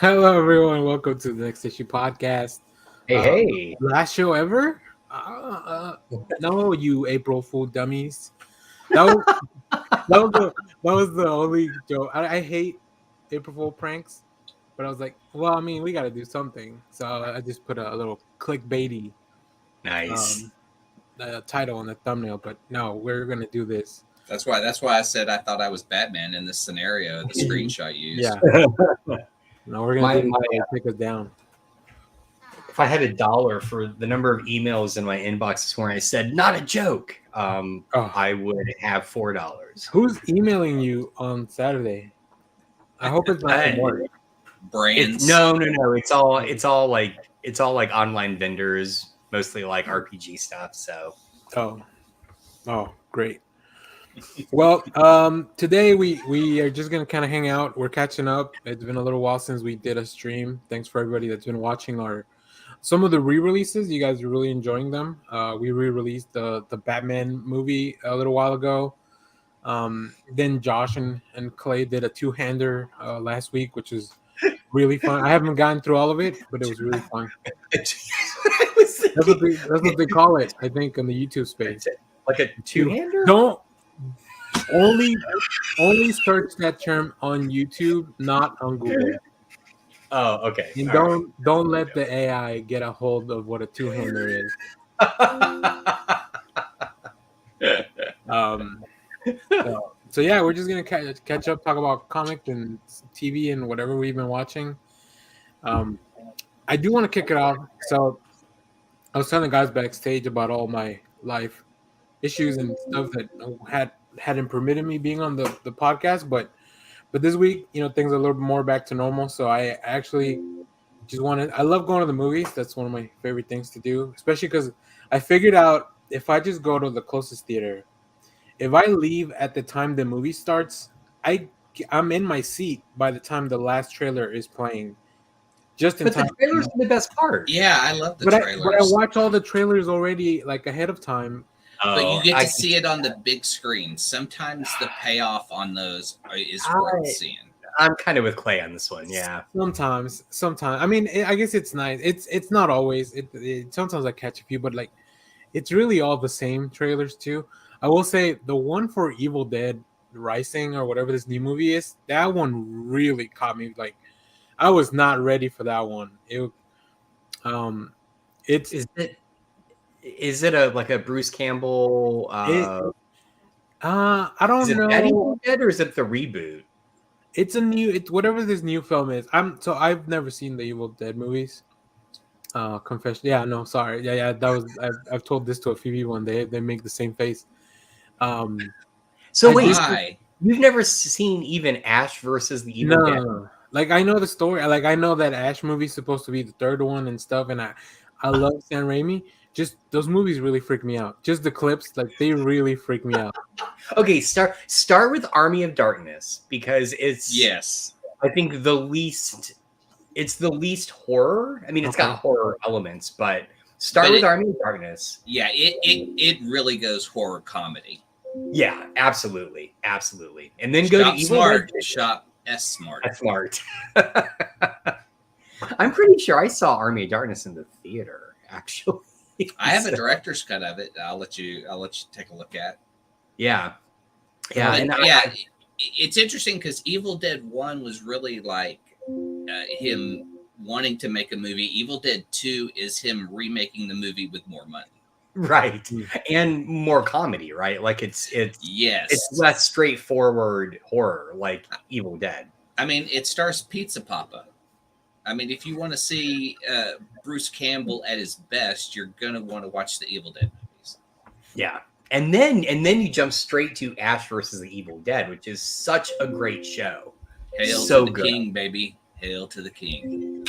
Hello, everyone. Welcome to the Next Issue Podcast. Hey, Uh, hey. Last show ever? No, you April Fool dummies. That was that was the only joke. I hate April Fool pranks, but I was like, well, I mean, we got to do something. So I just put a little clickbaity Nice. um, title on the thumbnail. But no, we're gonna do this. That's why I said I thought I was Batman in this scenario. The screenshot used. Yeah. No, we're gonna My- do my- this. Take us down. If I had $1 for the number of emails in my inbox this morning, I said, not a joke, I would have $4. Who's emailing you on Saturday? I hope it's not from work. Brands. No. It's all like online vendors, mostly like RPG stuff. So Oh, great. Well, today we are just gonna kind of hang out. We're catching up. It's been a little while since we did a stream. Thanks for everybody that's been watching some of the re-releases. You guys are really enjoying them. We re-released the Batman movie a little while ago. Then Josh and Clay did a two-hander last week, which is really fun. I haven't gotten through all of it, but it was really fun. That's what they call it, I think, in the YouTube space. Like a two-hander? Don't only search that term on YouTube, not on Google. Oh, okay. And All don't let the AI get a hold of what a two-hander is. So yeah, we're just gonna catch up, talk about comics and TV and whatever we've been watching. I do want to kick it off. So I was telling the guys backstage about all my life issues and stuff that hadn't permitted me being on the podcast, but this week, things are a little bit more back to normal. So I actually just I love going to the movies. That's one of my favorite things to do, especially because I figured out if I just go to the closest theater, if I leave at the time the movie starts, I'm in my seat by the time the last trailer is playing. Just in But time. the trailers are the best part. Yeah, I love the trailers. But I watch all the trailers already like ahead of time. But you get to see it on the big screen. Sometimes the payoff on those is worth seeing. I'm kind of with Clay on this one. Yeah. Sometimes. I mean, I guess it's nice. It's not always. Sometimes I catch a few, but like, it's really all the same trailers too. I will say the one for Evil Dead Rising or whatever this new movie is, that one really caught me. Like, I was not ready for that one. Is it a Bruce Campbell? I don't know. Is it Evil Dead or is it the reboot? It's whatever this new film is. I've never seen the Evil Dead movies. Confession. Yeah, no, sorry. Yeah. That was I've told this to a few people and they make the same face. So wait, you've never seen even Ash versus the Evil Dead? No. Like, I know the story. Like, I know that Ash movie's supposed to be the third one and stuff, and I love Sam Raimi. Just those movies really freak me out. Just the clips, like, they really freak me out. Okay, start with Army of Darkness because it's I think it's the least horror. I mean, it's got horror elements, but start with Army of Darkness. Yeah, it really goes horror comedy. Yeah, absolutely, and then go to Evil Smart. Dead. Shop S Smart. That's smart. I'm pretty sure I saw Army of Darkness in the theater. Actually, I have a director's cut of it. I'll let you take a look at. Yeah. It's interesting because Evil Dead 1 was really like him wanting to make a movie. Evil Dead 2 is him remaking the movie with more money. Right. And more comedy, right? Like it's less straightforward horror like Evil Dead. I mean, it stars Pizza Papa. I mean, if you want to see Bruce Campbell at his best, you're going to want to watch the Evil Dead movies. Yeah. And then you jump straight to Ash versus the Evil Dead, which is such a great show. Hail to the king, baby. Hail to the king.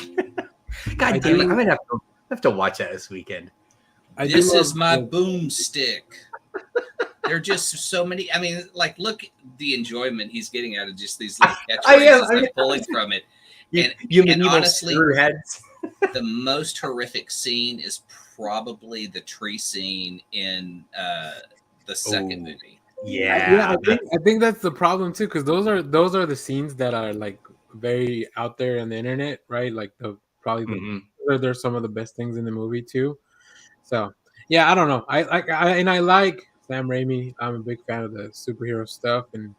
God damn it. I'm going to have to watch that this weekend. This is my boomstick. There are just so many. I mean, like, look the enjoyment he's getting out of just these little catchphrases pulling from it. And honestly, the most horrific scene is probably the tree scene in the second movie. Yeah, I think that's the problem too, because those are the scenes that are like very out there on the internet, right? Like they're some of the best things in the movie too. So yeah, I don't know. I like Sam Raimi. I'm a big fan of the superhero stuff, and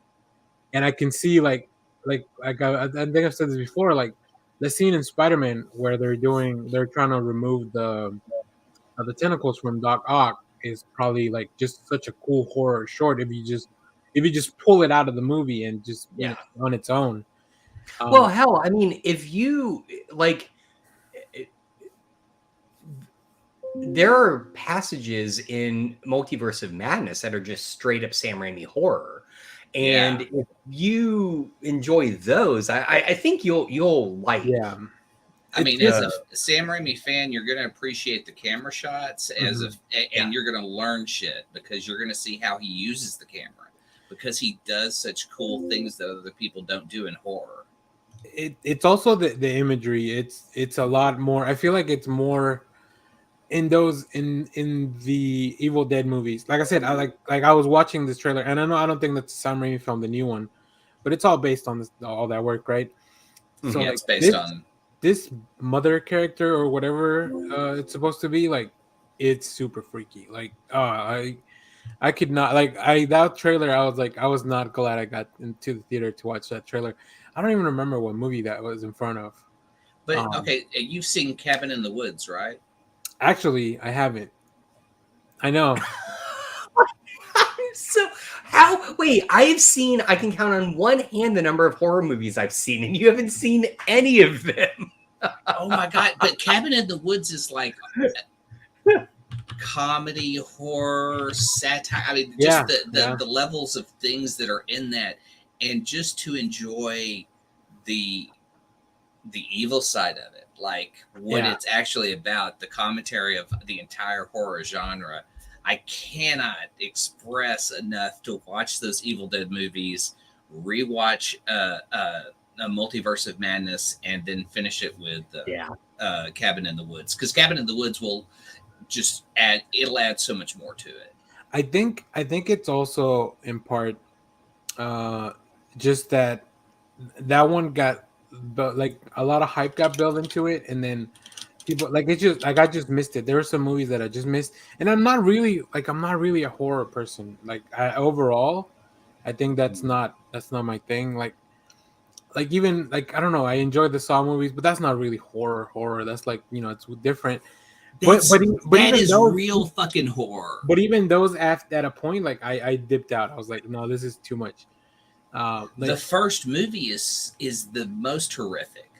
I can see I think I've said this before, like the scene in Spider-Man where they're trying to remove the tentacles from Doc Ock is probably like just such a cool horror short if you just pull it out of the movie and just on its own. Well, hell, I mean, if you like, there are passages in Multiverse of Madness that are just straight up Sam Raimi horror, and if you enjoy those, I think you'll like. Yeah. I mean, as a Sam Raimi fan, you're going to appreciate the camera shots and you're going to learn shit because you're going to see how he uses the camera because he does such cool things that other people don't do in horror. It's also the imagery. It's a lot more. I feel like it's more in those in the Evil Dead movies. Like I said, I was watching this trailer, and I don't think that's Sam Raimi film, the new one, but it's all based on all that work, right? So it's based on this mother character or whatever it's supposed to be. Like, it's super freaky. Like, I could not that trailer. I was not glad I got into the theater to watch that trailer. I don't even remember what movie that was in front of. But okay, you've seen Cabin in the Woods, right? Actually, I haven't. I know. So how? Wait, I can count on one hand the number of horror movies I've seen, and you haven't seen any of them. Oh my god! But Cabin in the Woods is like comedy, horror, satire. I mean, just the levels of things that are in that, and just to enjoy the evil side of it, like what it's actually about, the commentary of the entire horror genre. I cannot express enough to watch those Evil Dead movies, rewatch a Multiverse of Madness, and then finish it with Cabin in the Woods, because Cabin in the Woods will just add so much more to it. I think it's also in part just that one got like a lot of hype got built into it, and then people I just missed it. There were some movies that I just missed, and I'm not really a horror person. Like overall, I think that's not my thing. Like even I don't know. I enjoy the Saw movies, but that's not really horror. That's it's different. But that is real fucking horror. But even those at a point, I dipped out. I was like, no, this is too much. The first movie is the most horrific.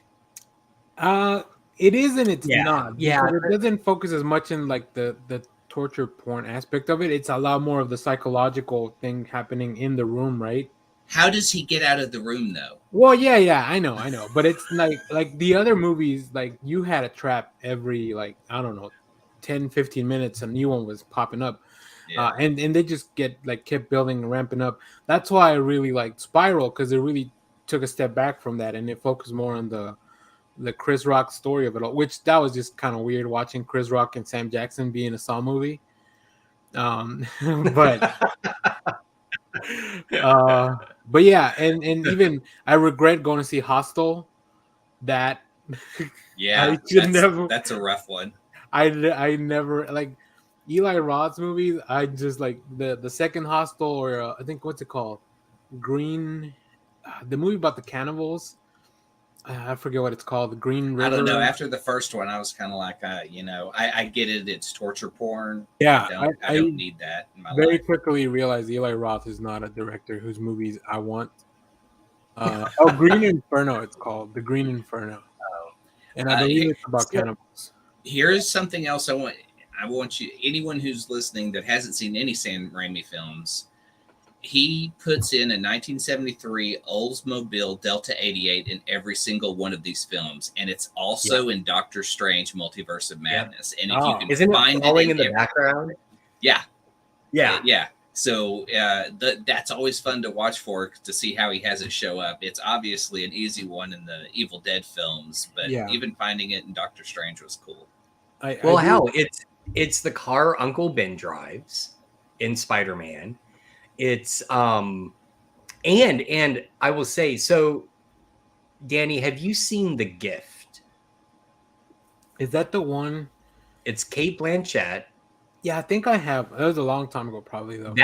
It is and it's not. Yeah, it doesn't focus as much in the torture porn aspect of it. It's a lot more of the psychological thing happening in the room, right? How does he get out of the room though? Well, yeah, I know. But it's like the other movies, like you had a trap every 10, 15 minutes, a new one was popping up. Yeah. And they just kept building and ramping up. That's why I really liked Spiral, because it really took a step back from that and it focused more on the Chris Rock story of it all, which that was just kind of weird watching Chris Rock and Sam Jackson be in a Saw movie. But yeah, and even I regret going to see Hostel. That that's a rough one. I never like Eli Roth's movies. I just like the second Hostel, or I think what's it called, Green, the movie about the cannibals. I forget what it's called. The Green River. I don't know. After the first one, I was kind of like, I get it. It's torture porn. Yeah, I don't need that in my very life. quickly realized Eli Roth is not a director whose movies I want. Green Inferno. It's called The Green Inferno, and I believe it's about cannibals. Here's something else I want you, anyone who's listening that hasn't seen any Sam Raimi films, he puts in a 1973 Oldsmobile Delta 88 in every single one of these films, and it's also in Doctor Strange Multiverse of Madness. And if you can find it in the background, yeah. So that's always fun to watch for, to see how he has it show up. It's obviously an easy one in the Evil Dead films, but even finding it in Doctor Strange was cool. It's the car Uncle Ben drives in Spider-Man. It's and I will say, so Danny, have you seen The Gift? Is that the one? It's Cate Blanchett. Yeah, I think I have. That was a long time ago, probably though.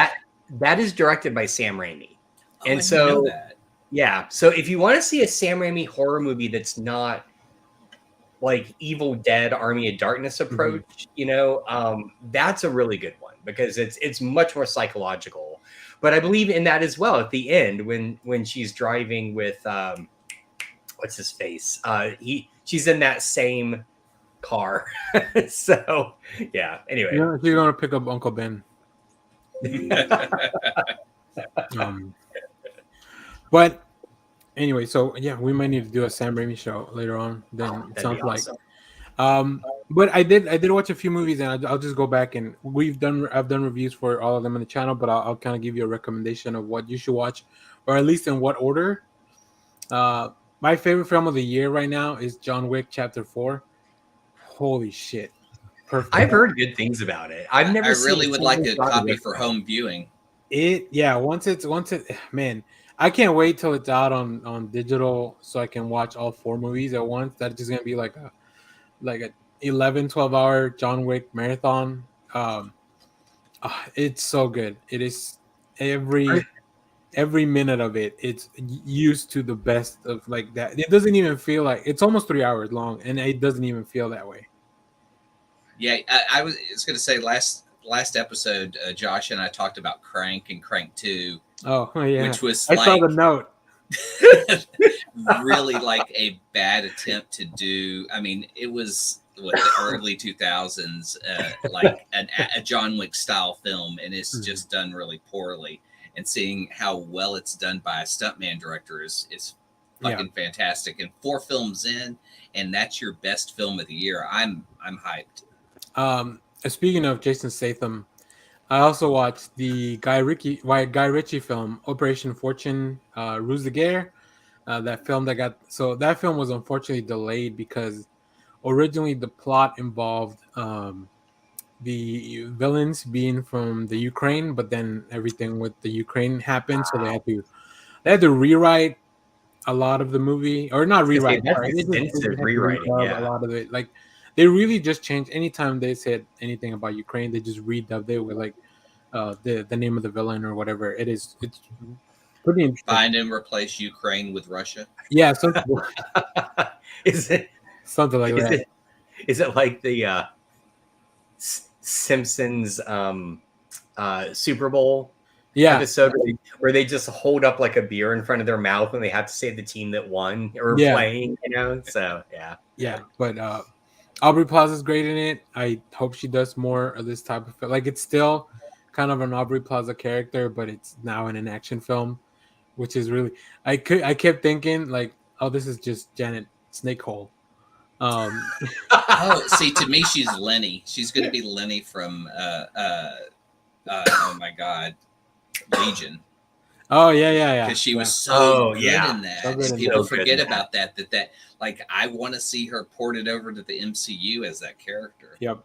That is directed by Sam Raimi. Oh, and so, know that. Yeah. So if you want to see a Sam Raimi horror movie that's not like Evil Dead, Army of Darkness approach, that's a really good one because it's much more psychological. But I believe in that as well at the end when she's driving with what's his face? She's in that same car. So yeah. Anyway, you're gonna pick up Uncle Ben. But anyway, so yeah, we might need to do a Sam Raimi show later on. Then it sounds like. Awesome. But I did watch a few movies, and I'll just go back and I've done reviews for all of them on the channel, but I'll kind of give you a recommendation of what you should watch, or at least in what order. My favorite film of the year right now is John Wick Chapter 4. Holy shit! Perfect. I've heard good things about it. I've never. I really would like a copy for home viewing. Once it, man, I can't wait till it's out on digital so I can watch all 4 movies at once. That's just gonna be like a 11-12 hour John Wick marathon. It's so good. It is every minute of it. It's used to the best of like that. It doesn't even feel like it's almost 3 hours long, and it doesn't even feel that way. Yeah, I was going to say last episode, Josh and I talked about Crank and Crank 2. Oh yeah, which was I saw the note. Really like a bad attempt to do. I mean, it was the early 2000s, like a John Wick style film, and it's just done really poorly. And seeing how well it's done by a stuntman director is fucking fantastic. And 4 films in, and that's your best film of the year. I'm hyped. Speaking of Jason Statham, I also watched the Guy Ritchie film Operation Fortune, Ruse de Guerre. That film that film was unfortunately delayed because originally the plot involved the villains being from the Ukraine, but then everything with the Ukraine happened, so they had to rewrite a lot of the movie, or not rewrite. Rewriting a lot of it. Like they really just changed. Anytime they said anything about Ukraine, they just redubbed it with like the name of the villain or whatever. It's pretty interesting. Find and replace Ukraine with Russia. Yeah, something. Is it something like that? Is it like the Simpsons Super Bowl episode where they just hold up like a beer in front of their mouth and they have to say the team that won or playing, So yeah. But Aubrey Plaza's great in it. I hope she does more of this type of film. Like it's still kind of an Aubrey Plaza character, but it's now in an action film, which is really I kept thinking like, oh, this is just Janet Snakehole. Oh, see, to me, she's Lenny. She's going to be Lenny from oh my God, Legion. Oh yeah. Because she was so good in that. So good People forget about that. Like I want to see her ported over to the MCU as that character. Yep.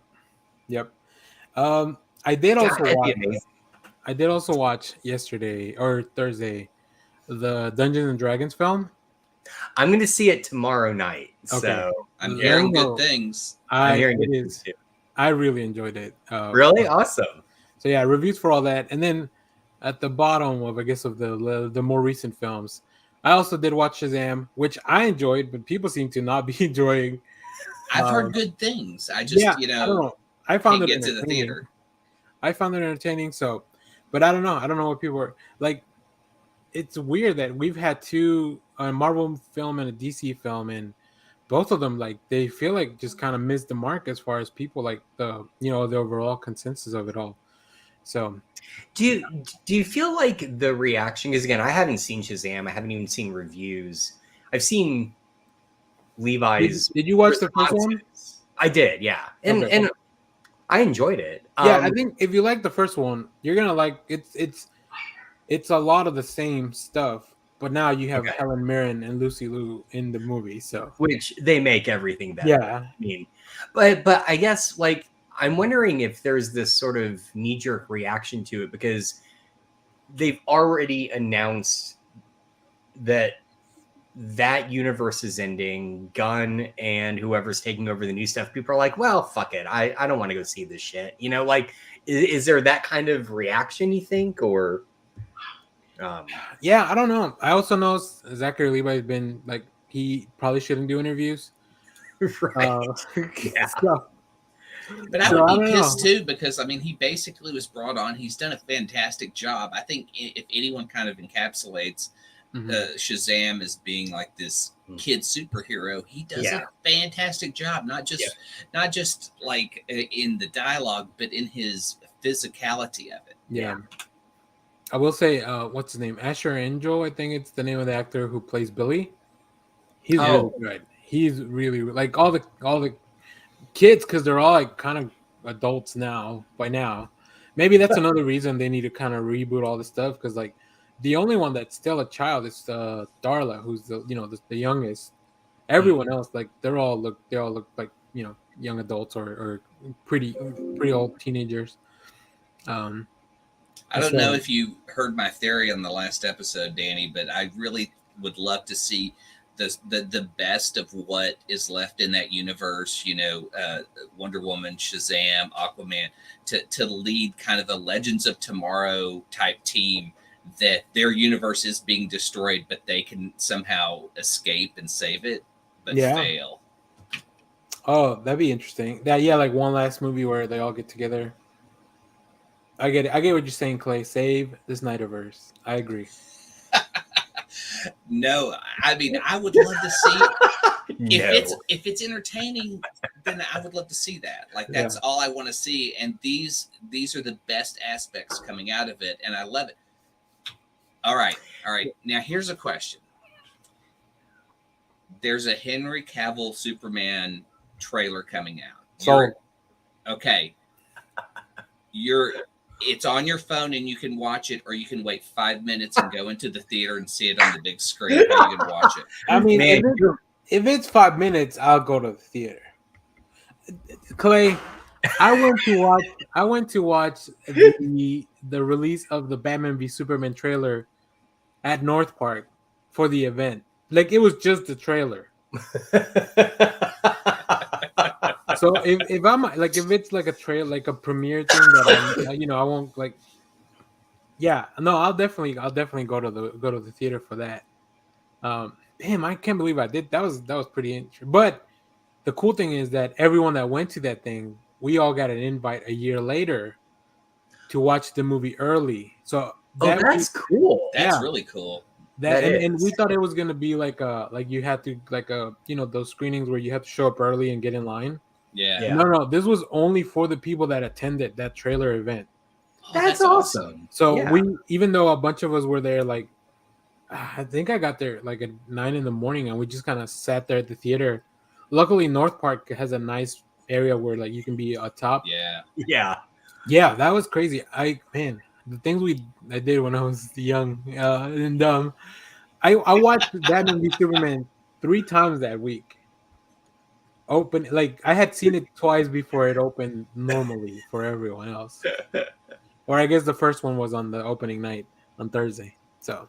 I did also watch yesterday or Thursday the Dungeons and Dragons film. I'm going to see it tomorrow night. Okay. So I'm hearing good things. I'm hearing good things too. I really enjoyed it. Really awesome. So yeah, reviews for all that, and then at the bottom of the more recent films, I also did watch Shazam, which I enjoyed, but people seem to not be enjoying. I've heard good things. I just I don't know. I found it get to the theater. I found it entertaining. So, but I don't know. I don't know what people are like. It's weird that we've had 2 a Marvel film and a DC film, and both of them like they feel like just kind of missed the mark as far as people like the the overall consensus of it all. So, do you feel like the reaction? Because again, I haven't seen Shazam. I haven't even seen reviews. I've seen Levi's. Did you watch the first one? I did, yeah, and I enjoyed it. Yeah, I think if you like the first one, you're gonna like it's a lot of the same stuff, but now you have Helen Mirren and Lucy Liu in the movie, so which they make everything better. Yeah, I mean, but I guess like I'm wondering if there's this sort of knee-jerk reaction to it because they've already announced that that universe is ending, Gunn and whoever's taking over the new stuff, people are like, well, fuck it. I don't want to go see this shit. You know, like, is there that kind of reaction, you think? Or, yeah, I don't know. I also know Zachary Levi's been like, he probably shouldn't do interviews. Right. Yeah. But I would be pissed too, because I mean, he basically was brought on. He's done a fantastic job. I think if anyone kind of encapsulates Shazam as being like this kid superhero, he does a fantastic job. Not just like in the dialogue, but in his physicality of it. Yeah. I will say, what's his name? Asher Angel, I think it's the name of the actor who plays Billy. He's really good. He's really like all the kids, because they're all like kind of adults now. By now, maybe that's another reason they need to kind of reboot all this stuff. Because like the only one that's still a child is Darla, who's the youngest. Everyone else, like they all look like young adults or pretty old teenagers. I don't know if you heard my theory on the last episode, Danny, but I really would love to see the best of what is left in that universe. Wonder Woman, Shazam, Aquaman, to lead kind of the Legends of Tomorrow type team, that their universe is being destroyed, but they can somehow escape and save it, but fail. Oh, that'd be interesting. Like one last movie where they all get together. I get it. I get what you're saying, Clay. Save the Snyderverse. I agree. No, I mean, I would love to see if it's entertaining, then I would love to see that. Like that's all I want to see. And these are the best aspects coming out of it, and I love it. All right. Now here's a question. There's a Henry Cavill Superman trailer coming out. Okay. It's on your phone and you can watch it, or you can wait 5 minutes and go into the theater and see it on the big screen. How you can watch it? I mean, if it's 5 minutes, I'll go to the theater. Clay, I went to watch the release of the Batman v Superman trailer at North Park for the event. Like it was just the trailer. So if I'm like, if it's like a trail, like a premiere thing that I won't like. Yeah, no, I'll definitely go to the theater for that. Damn, I can't believe I did. That was pretty interesting. But the cool thing is that everyone that went to that thing, we all got an invite a year later to watch the movie early. So that's cool. That's really cool. And we thought it was gonna be like you had to those screenings where you have to show up early and get in line. Yeah. No. This was only for the people that attended that trailer event. That's awesome. So we, even though a bunch of us were there, like I think I got there like at 9 a.m, and we just kind of sat there at the theater. Luckily, North Park has a nice area where like you can be atop. Yeah. That was crazy. The things I did when I was young and dumb. I watched Batman v Superman 3 times that week. Open, like I had seen it twice before it opened normally for everyone else. Or I guess the first one was on the opening night on Thursday. So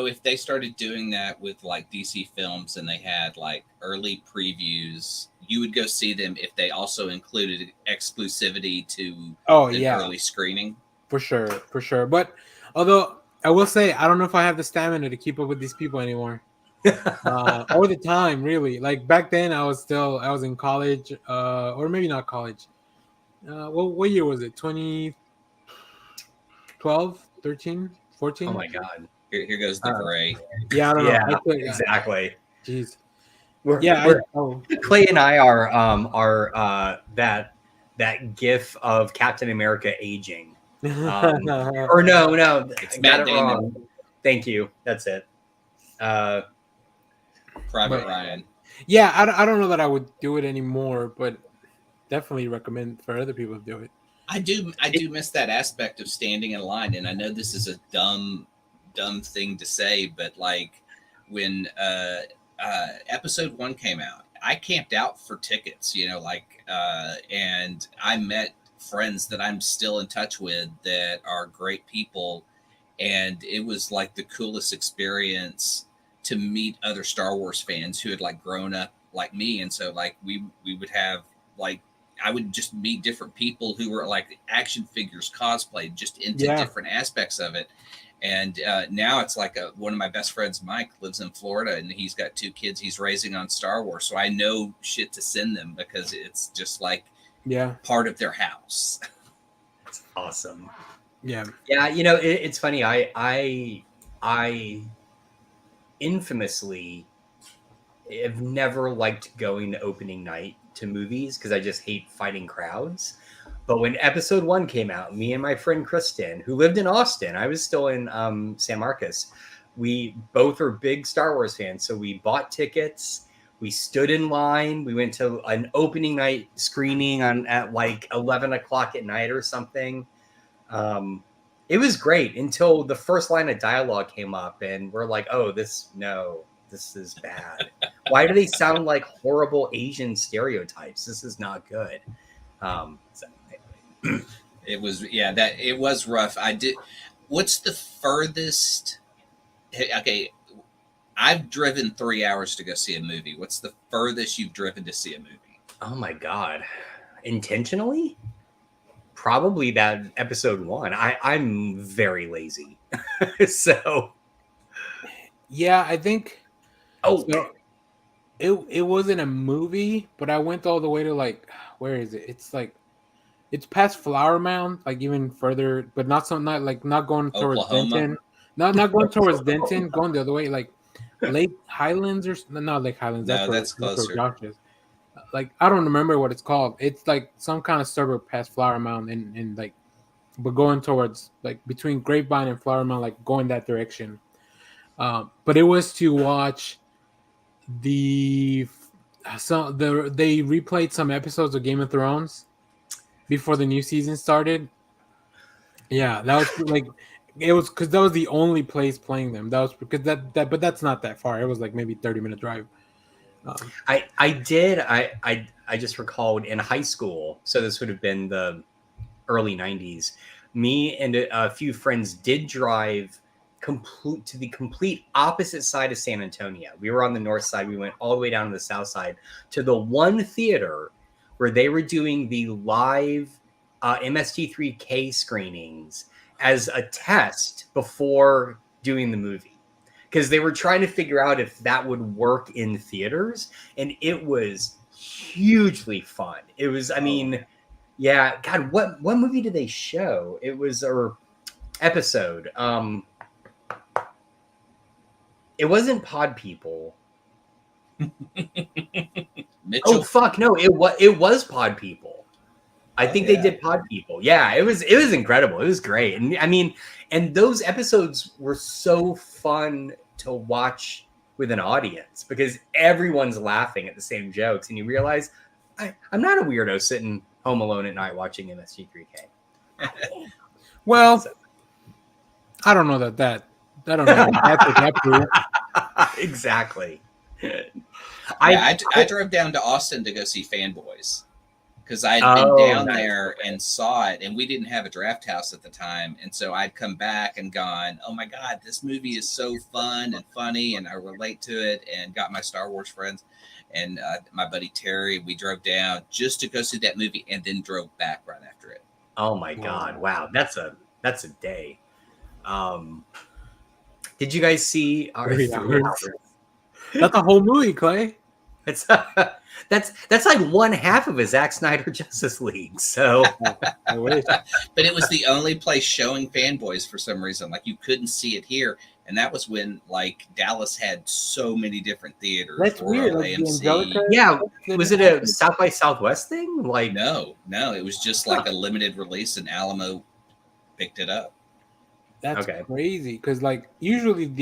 if they started doing that with like DC films and they had like early previews, you would go see them if they also included exclusivity to early screening. For sure. But although I will say, I don't know if I have the stamina to keep up with these people anymore. Or the time, really. Like back then I was in college, or maybe not college. What year was it? 2012, 13, 14? Oh my god. Here goes the gray. Yeah, I don't know. Exactly. Jeez. Clay and I are that gif of Captain America aging. Or no, it's Matt Damon. Wrong. Thank you. That's it. Private Ryan. Yeah, I don't know that I would do it anymore, but definitely recommend for other people to do it. I do miss that aspect of standing in line, and I know this is a dumb thing to say, but like when episode 1 came out, I camped out for tickets, and I met friends that I'm still in touch with that are great people, and it was like the coolest experience to meet other Star Wars fans who had like grown up like me, and so like we would have like I would just meet different people who were like action figures cosplay, just into different aspects of it. And now it's like one of my best friends, Mike, lives in Florida, and he's got 2 kids he's raising on Star Wars. So I know shit to send them because it's just like part of their house. That's awesome. Yeah. You know, it's funny. I infamously have never liked going to opening night to movies because I just hate fighting crowds. But when episode 1 came out, me and my friend Kristen, who lived in Austin, I was still in San Marcos, we both are big Star Wars fans. So we bought tickets. We stood in line. We went to an opening night screening at like 11 o'clock at night or something. It was great until the first line of dialogue came up, and we're like, "Oh, this is bad. Why do they sound like horrible Asian stereotypes? This is not good." It was rough. What's the furthest? Okay, I've driven 3 hours to go see a movie. What's the furthest you've driven to see a movie? Oh my God. Intentionally? Probably that episode 1. I'm very lazy. So. Yeah, I think. So it wasn't a movie, but I went all the way to like, where is it? It's like, it's past Flower Mound, like even further, but not going towards Denton. Not going towards Denton, going the other way, like Lake Highlands or not Lake Highlands. That's closer. Josh is. Like I don't remember what it's called. It's like some kind of suburb past Flower Mound, and like, but going towards like between Grapevine and Flower Mound, like going that direction. But it was to watch they replayed some episodes of Game of Thrones before the new season started. Yeah, that was like it was because that was the only place playing them. That was because but that's not that far. It was like maybe 30-minute drive. I just recalled in high school, so this would have been the early 90s. Me and a few friends did drive to the complete opposite side of San Antonio. We were on the north side. We went all the way down to the south side to the one theater where they were doing the live MST3K screenings as a test before doing the movie, because they were trying to figure out if that would work in theaters, and it was hugely fun. It was, I mean, yeah, God, what movie did they show? It was episode. It wasn't Pod People. Oh fuck, no, it was Pod People. I think they did Pod People. Yeah, it was incredible. It was great. And I mean, and those episodes were so fun to watch with an audience because everyone's laughing at the same jokes, and you realize I'm not a weirdo sitting home alone at night watching MST3K. Well, I don't know that I don't know that exactly. I drove down to Austin to go see Fanboys because I'd been down there and saw it, and we didn't have a draft house at the time, and so I'd come back and gone, oh my God, this movie is so fun and funny, and I relate to it, and got my Star Wars friends and my buddy Terry. We drove down just to go see that movie, and then drove back right after it. Oh my God! Wow, that's a day. Did you guys see our? That's a whole movie, Clay. It's that's like one half of a Zack Snyder Justice League. So, I wish. But it was the only place showing Fanboys for some reason. Like you couldn't see it here, and that was when like Dallas had so many different theaters. That's weird. Like AMC. Yeah, was it a South by Southwest thing? Like no, it was just like a limited release, and Alamo picked it up. That's crazy because like usually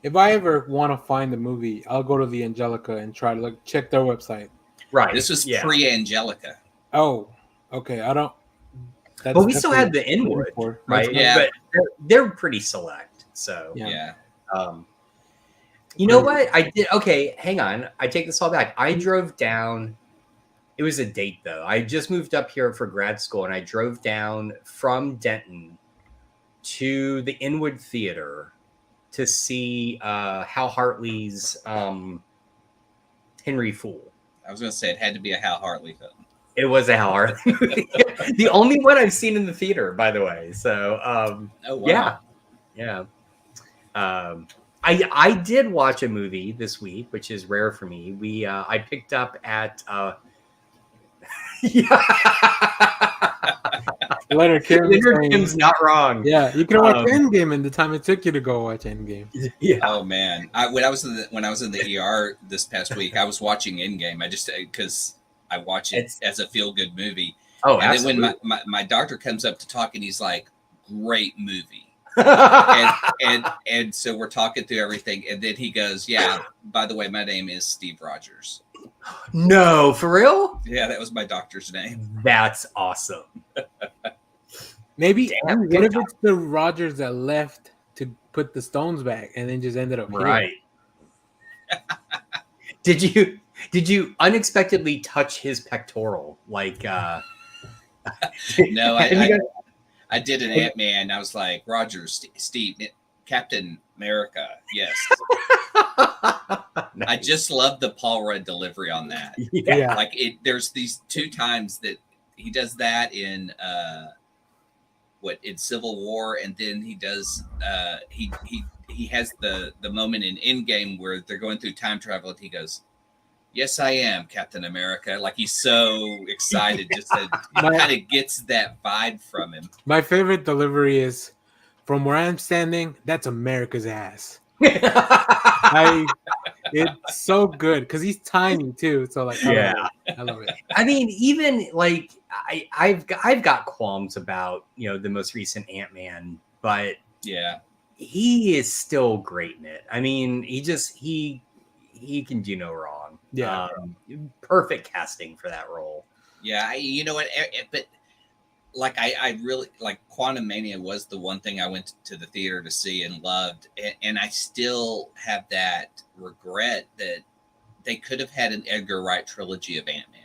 if I ever want to find the movie, I'll go to the Angelica and try to check their website. Right. This was pre-Angelica. Oh, okay. I don't. But we still had the Inwood, right? Yeah, but they're pretty select. So yeah. You know what I did? Okay, hang on. I take this all back. I drove down. It was a date though. I just moved up here for grad school, and I drove down from Denton to the Inwood Theater to see Hal Hartley's Henry Fool. I was going to say it had to be a Hal Hartley film. It was a Hal Hartley movie. The only one I've seen in the theater, by the way. So, oh, wow. Yeah. I did watch a movie this week, which is rare for me. I picked up at Leonard Kim's not wrong. Yeah, you can watch Endgame in the time it took you to go watch Endgame. Yeah. Oh man, when I was in the ER this past week, I was watching Endgame. I just because I watch it as a feel good movie. Oh, and absolutely. then when my doctor comes up to talk and he's like, "Great movie." and so we're talking through everything, and then he goes, "Yeah, by the way, my name is Steve Rogers." No, for real? Yeah, that was my doctor's name. That's awesome. Maybe what if it's the Rogers that left to put the stones back and then just ended up right? Did you unexpectedly touch his pectoral like? No, I did an Ant-Man. I was like, Rogers, Steve, Captain America. Yes. Nice. I just love the Paul Rudd delivery on that. Yeah. Like there's these two times that he does that in in Civil War, and then he does he has the moment in Endgame where they're going through time travel, and he goes, "Yes, I am Captain America." Like he's so excited, just that he kind of gets that vibe from him. My favorite delivery is, "From where I'm standing, that's America's ass." It's so good because he's tiny too. So like, I love it. I mean, even like I've got qualms about the most recent Ant-Man, but yeah, he is still great in it. I mean, he can do no wrong. Yeah, perfect casting for that role. Yeah, you know what? But like, I really like Quantumania was the one thing I went to the theater to see and loved, and I still have that regret that they could have had an Edgar Wright trilogy of Ant-Man.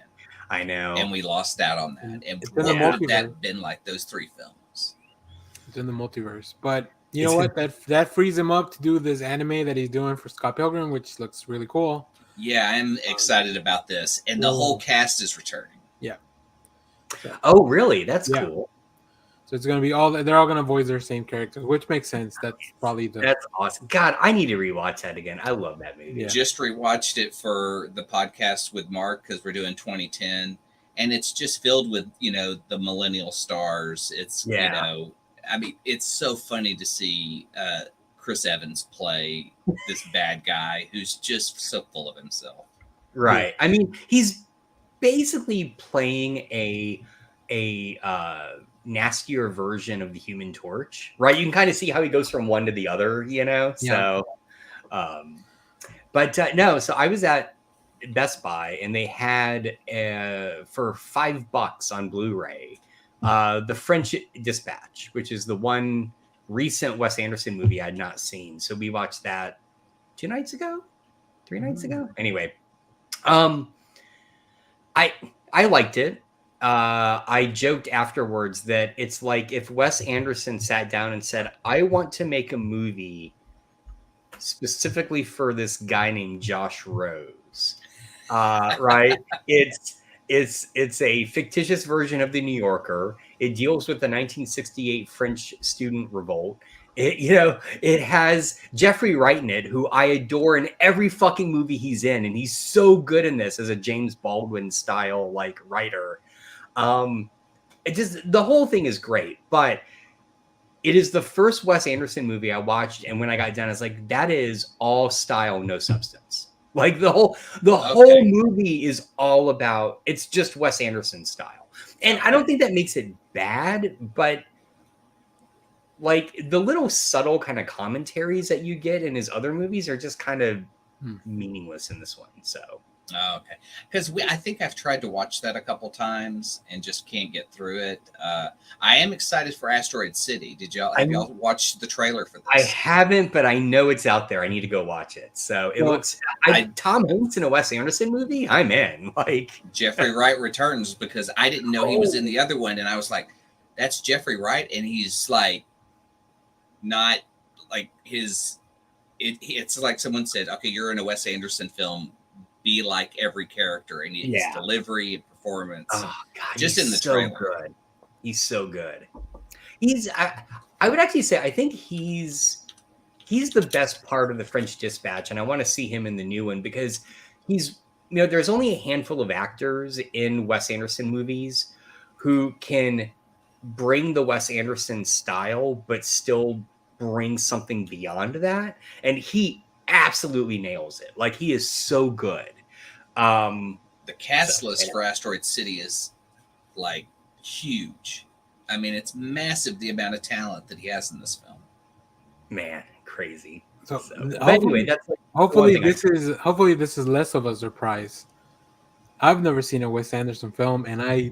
I know, and we lost out on that. And what would have that been like those three films? It's in the multiverse, but you know what? That frees him up to do this anime that he's doing for Scott Pilgrim, which looks really cool. Yeah, I'm excited about this, and the whole cast is returning. Yeah. So, oh, really? That's cool. So it's going to be they're all going to voice their same characters, which makes sense. That's probably that's awesome. God, I need to rewatch that again. I love that movie. Yeah. Just rewatched it for the podcast with Mark because we're doing 2010, and it's just filled with the millennial stars. It's I mean, it's so funny to see Chris Evans play this bad guy who's just so full of himself. Right. I mean, he's basically playing a nastier version of the Human Torch, right? You can kind of see how he goes from one to the other, So, no. So I was at Best Buy, and they had for $5 on Blu-ray, the French Dispatch, which is the one recent Wes Anderson movie I had not seen. So we watched that 3 nights ago. Anyway, I liked it. I joked afterwards that it's like if Wes Anderson sat down and said, "I want to make a movie specifically for this guy named Josh Rose," right? It's a fictitious version of The New Yorker. It deals with the 1968 French student revolt. It has Jeffrey Wright in it, who I adore in every fucking movie he's in, and he's so good in this as a James Baldwin style writer. The whole thing is great, but it is the first Wes Anderson movie I watched, and when I got done, I was like, that is all style, no substance. Like the whole movie is all about, it's just Wes Anderson style. And I don't think that makes it bad, but like the little subtle kind of commentaries that you get in his other movies are just kind of meaningless in this one. So. Oh, okay. Because I think I've tried to watch that a couple times and just can't get through it. I am excited for Asteroid City. Have y'all watched the trailer for this? I haven't, but I know it's out there. I need to go watch it. So it looks Tom Hanks in a Wes Anderson movie. I'm in. Jeffrey Wright returns because I didn't know he was in the other one, and I was like, "That's Jeffrey Wright," and he's like, not like his it's like someone said, okay, you're in a Wes Anderson film, be like every character, and his delivery and performance. Oh God, just in the so trailer. Good. He's so good. I would actually say I think he's the best part of the French Dispatch, and I want to see him in the new one because there's only a handful of actors in Wes Anderson movies who can bring the Wes Anderson style, but still bring something beyond that. And he absolutely nails it. Like, he is so good. The cast list for Asteroid City is like huge. I mean, it's massive, the amount of talent that he has in this film. Man, crazy. So anyway, that's like hopefully this is less of a surprise. I've never seen a Wes Anderson film, and I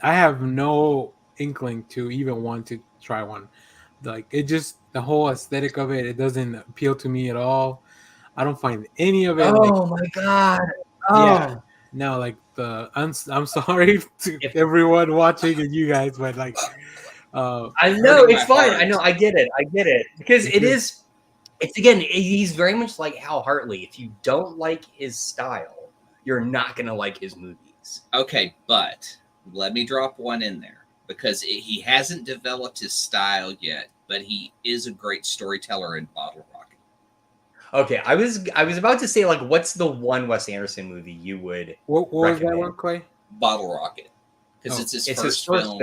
have no inkling to even want to try one. Like, it just, the whole aesthetic of it doesn't appeal to me at all. I don't find any of it. Oh my God. Oh. Yeah. No, like I'm sorry to everyone watching and you guys, but like I know it's fine. I know I get it because it's again, he's very much like Hal Hartley. If you don't like his style, you're not gonna like his movies. Okay, but let me drop one in there because he hasn't developed his style yet, but he is a great storyteller in Bottle Rocket. Okay, I was about to say, like, what's the one Wes Anderson movie you would? What was that one, Clay? Bottle Rocket, because it's his first film.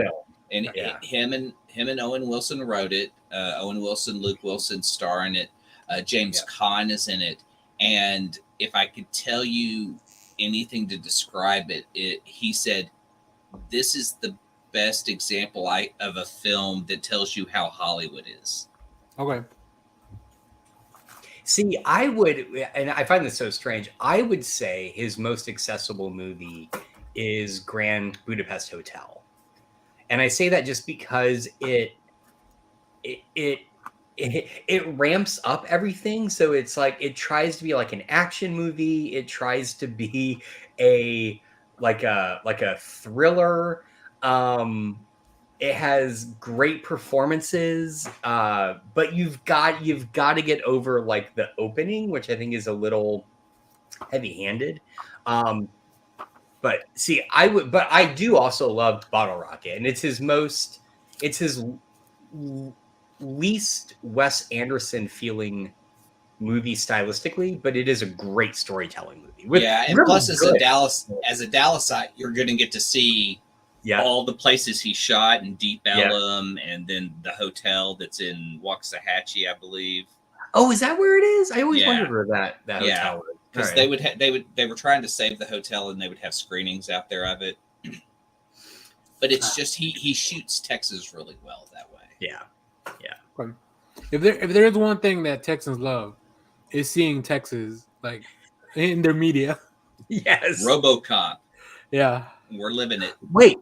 And him and Owen Wilson wrote it. Owen Wilson, Luke Wilson star in it. James Caan is in it. And if I could tell you anything to describe it, he said, "This is the best example of a film that tells you how Hollywood is." Okay. See, I would, and I find this so strange, I would say his most accessible movie is Grand Budapest Hotel. And I say that just because it ramps up everything. So it's like, it tries to be like an action movie. It tries to be a thriller. It has great performances, but you've got to get over like the opening, which I think is a little heavy-handed. But see, I do also love Bottle Rocket, and it's his least Wes Anderson feeling movie stylistically, but it is a great storytelling movie. And plus, as a Dallasite, you're going to get to see all the places he shot in Deep Ellum, and then the hotel that's in Waxahachie, I believe. Oh, is that where it is? I always wondered where that hotel was. Because they were trying to save the hotel, and they would have screenings out there of it. But it's just he shoots Texas really well that way. Yeah. If there's one thing that Texans love, is seeing Texas like in their media. Yes. RoboCop. Yeah. We're living it. Wait.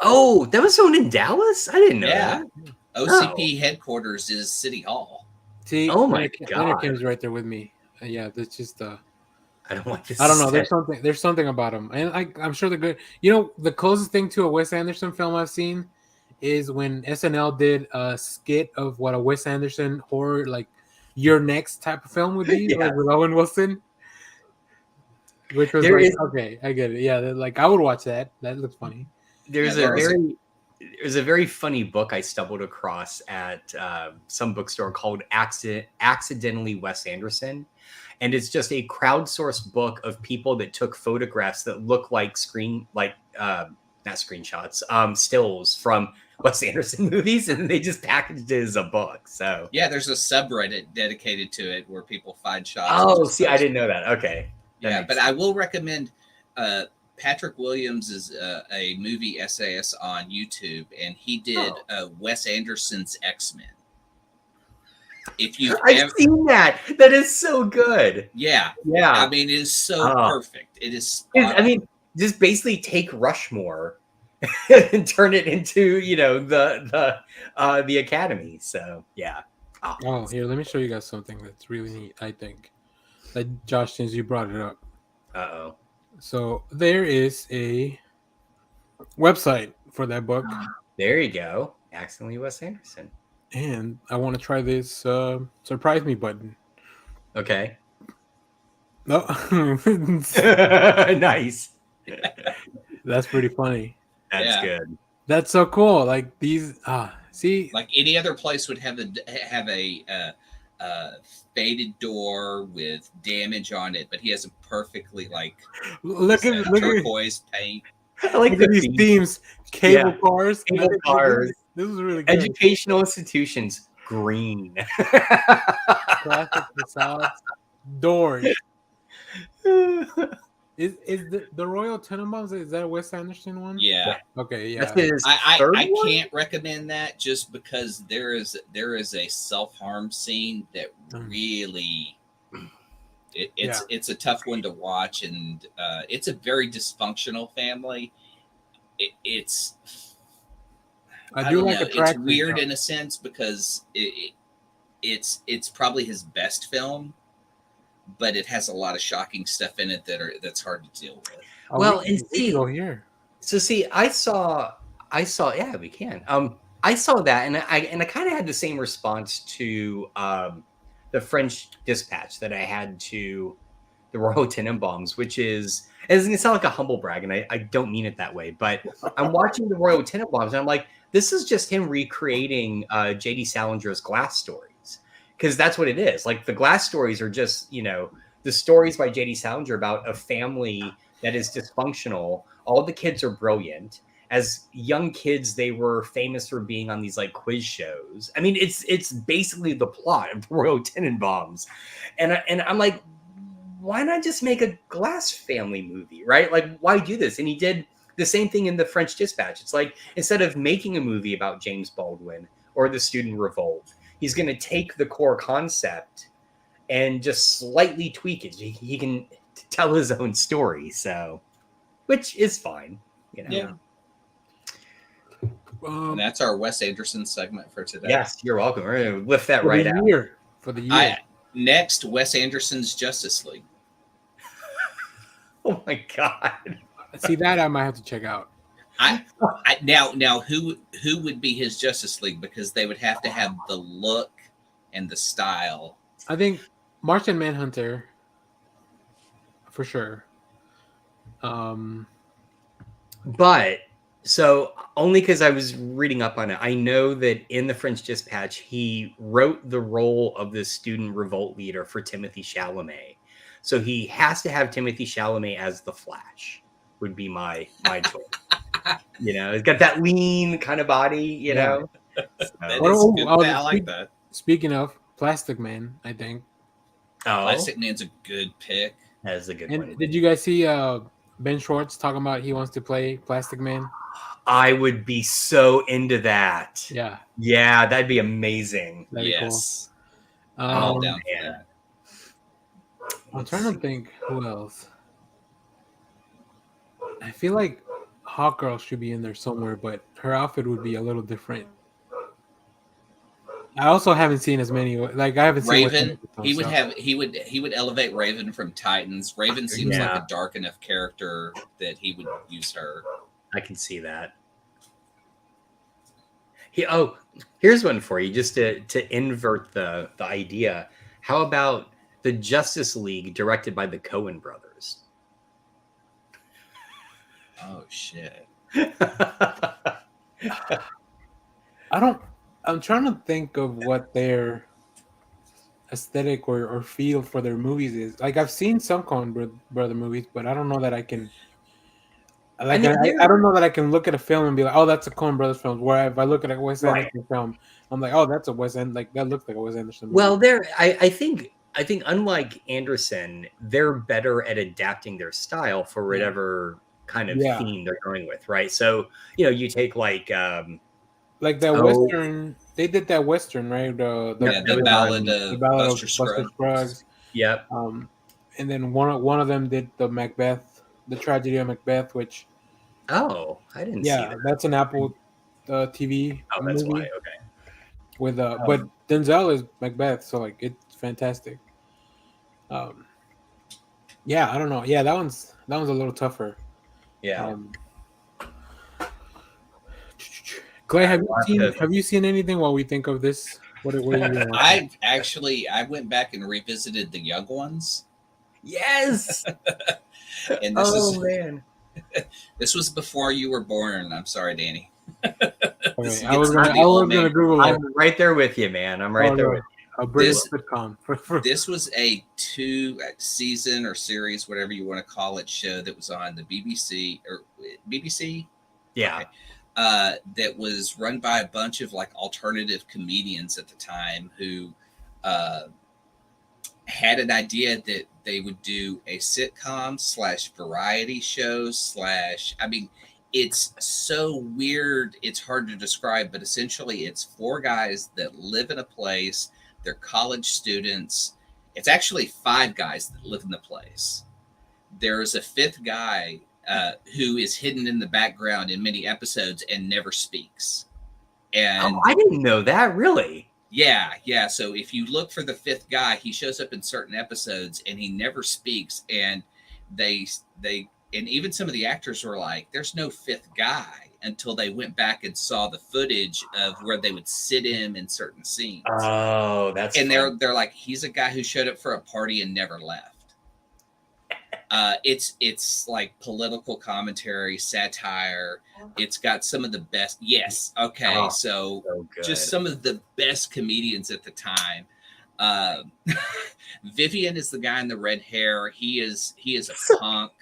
Oh, that was someone in Dallas? I didn't know that. OCP headquarters is City Hall. See, oh my God. Kim's right there with me. Yeah, that's just I don't want this. I don't know. There's something about them, and I'm sure they're good. You know, the closest thing to a Wes Anderson film I've seen is when SNL did a skit of what a Wes Anderson horror, like Your Next type of film would be, like with Owen Wilson. Which was okay, I get it. Yeah, like I would watch that. That looks funny. There's a very funny book I stumbled across at some bookstore called Accidentally Wes Anderson. And it's just a crowdsourced book of people that took photographs that look like not screenshots, stills from Wes Anderson movies, and they just packaged it as a book. So there's a subreddit dedicated to it where people find shots. Oh, see, I didn't know that. Okay. But I will recommend Patrick Williams is a movie essayist on YouTube, and he did Wes Anderson's X-Men. I've seen that. That is so good. Yeah. I mean, it is so perfect. It is. Just basically take Rushmore and turn it into the Academy. So yeah. Oh, here, let me show you guys something that's really neat. I think that Josh, since you brought it up. Uh-oh. So there is a website for that book. There you go. Accidentally Wes Anderson. And I want to try this surprise me button. Okay. No. Nice. That's pretty funny. That's good. That's so cool. Like these, see, like any other place would have a faded door with damage on it, but he has a perfectly look at turquoise paint. I like these themes, cable cars. This is really good. Educational institutions, green. Classic facades, doors. Is the Royal Tenenbaums? Is that a Wes Anderson one? Yeah. Okay. Yeah. I can't recommend that just because there is a self-harm scene that really it's a tough one to watch, and it's a very dysfunctional family. It's weird in a sense because it's probably his best film, but it has a lot of shocking stuff in it that's hard to deal with. I saw yeah, we can. I saw that and I kind of had the same response to the French Dispatch that I had to the Royal Tenenbaums, which is, it's gonna sound like a humble brag, and I don't mean it that way, but I'm watching the Royal Tenenbaums and I'm like, this is just him recreating J.D. Salinger's Glass stories, because that's what it is. Like the Glass stories are just, the stories by J.D. Salinger about a family that is dysfunctional. All the kids are brilliant. As young kids, they were famous for being on these like quiz shows. I mean, it's basically the plot of the Royal Tenenbaums, and I'm like, why not just make a Glass family movie, right? Like, why do this? And he did the same thing in the French Dispatch. It's like, instead of making a movie about James Baldwin or the student revolt, he's going to take the core concept and just slightly tweak it. He can tell his own story, so, which is fine, Yeah. And that's our Wes Anderson segment for today. Yes, you're welcome. We're going to lift that right out. For the year. Next, Wes Anderson's Justice League. Oh my God. See, that I might have to check out. Now who would be his Justice League? Because they would have to have the look and the style. I think Martian Manhunter, for sure. But so only because I was reading up on it, I know that in the French Dispatch, he wrote the role of the student revolt leader for Timothée Chalamet. So he has to have Timothée Chalamet as the Flash. Would be my choice. He's got that lean kind of body. You know. I like that. Speaking of Plastic Man, I think. Plastic Man's a good pick. That is a good one. Did you guys see Ben Schwartz talking about he wants to play Plastic Man? I would be so into that. Yeah. Yeah, that'd be amazing. That'd be cool. I'm down for that. I'm trying to think who else. I feel like Hawkgirl should be in there somewhere, but her outfit would be a little different. I also haven't seen as many. Like I haven't seen Raven. He would elevate Raven from Titans. Raven seems like a dark enough character that he would use her. I can see that. Here's one for you, just to invert the idea. How about the Justice League directed by the Coen brothers? Oh shit. I'm trying to think of what their aesthetic or feel for their movies is. Like I've seen some Coen brother movies, but I don't know that I can. I don't know that I can look at a film and be like, "Oh, that's a Coen Brothers film." Where if I look at a Wes Anderson film, I'm like, "Oh, that's a Wes Anderson. Like that looks like a Wes Anderson movie." Well, I think unlike Anderson, they're better at adapting their style for whatever kind of theme they're going with, right? So you take like that Western. They did that Western, right? The Ballad of Buster Scruggs. Yep. And then one of them did the Macbeth. The Tragedy of Macbeth, which I didn't see that. That's an Apple TV that's movie. Why. Okay. With but Denzel is Macbeth, so like it's fantastic. I don't know. Yeah, that one's a little tougher. Yeah. Clay, have you seen anything while we think of this? What are you doing? I went back and revisited The Young Ones. Yes. And man. This was before you were born. I'm sorry, Danny. Okay, I was gonna Google it. I'm right there with you, man. I'm right there with you. A British sitcom. This was a 2-season or series, whatever you want to call it, show that was on the BBC or BBC. Yeah. Okay. That was run by a bunch of like alternative comedians at the time who had an idea that they would do a sitcom / variety show / I mean, it's so weird. It's hard to describe, but essentially it's 4 guys that live in a place. They're college students. It's actually 5 guys that live in the place. There's a 5th guy who is hidden in the background in many episodes and never speaks. And I didn't know that, really. Yeah. So if you look for the 5th guy, he shows up in certain episodes and he never speaks. And they and even some of the actors were like, "There's no 5th guy," until they went back and saw the footage of where they would sit him in certain scenes. Oh, that's and they're like, "He's a guy who showed up for a party and never left." It's like political commentary, satire. It's got some of the best. Yes. Okay. Oh, so just some of the best comedians at the time. Vivian is the guy in the red hair. He is a punk.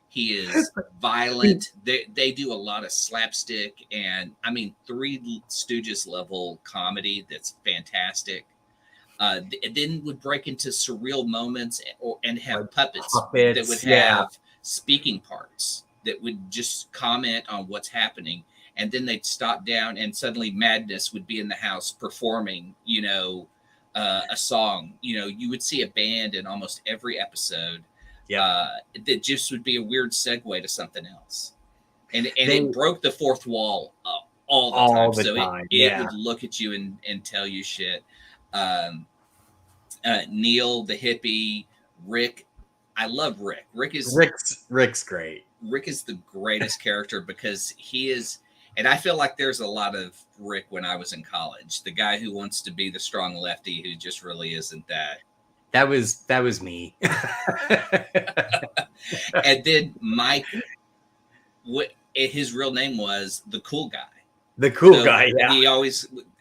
He is violent. They do a lot of slapstick and I mean 3 Stooges level comedy that's fantastic. Then would break into surreal moments and have puppets that would have speaking parts that would just comment on what's happening. And then they'd stop down and suddenly Madness would be in the house performing, a song. You would see a band in almost every episode. That just would be a weird segue to something else. And it broke the 4th wall all the time. It would look at you and tell you shit. Neil the hippie, Rick. I love Rick. Rick's great. Rick is the greatest character because he is, and I feel like there's a lot of Rick when I was in college. The guy who wants to be the strong lefty who just really isn't that. That was me. And then Mike, his real name was the cool guy. The cool guy. Yeah.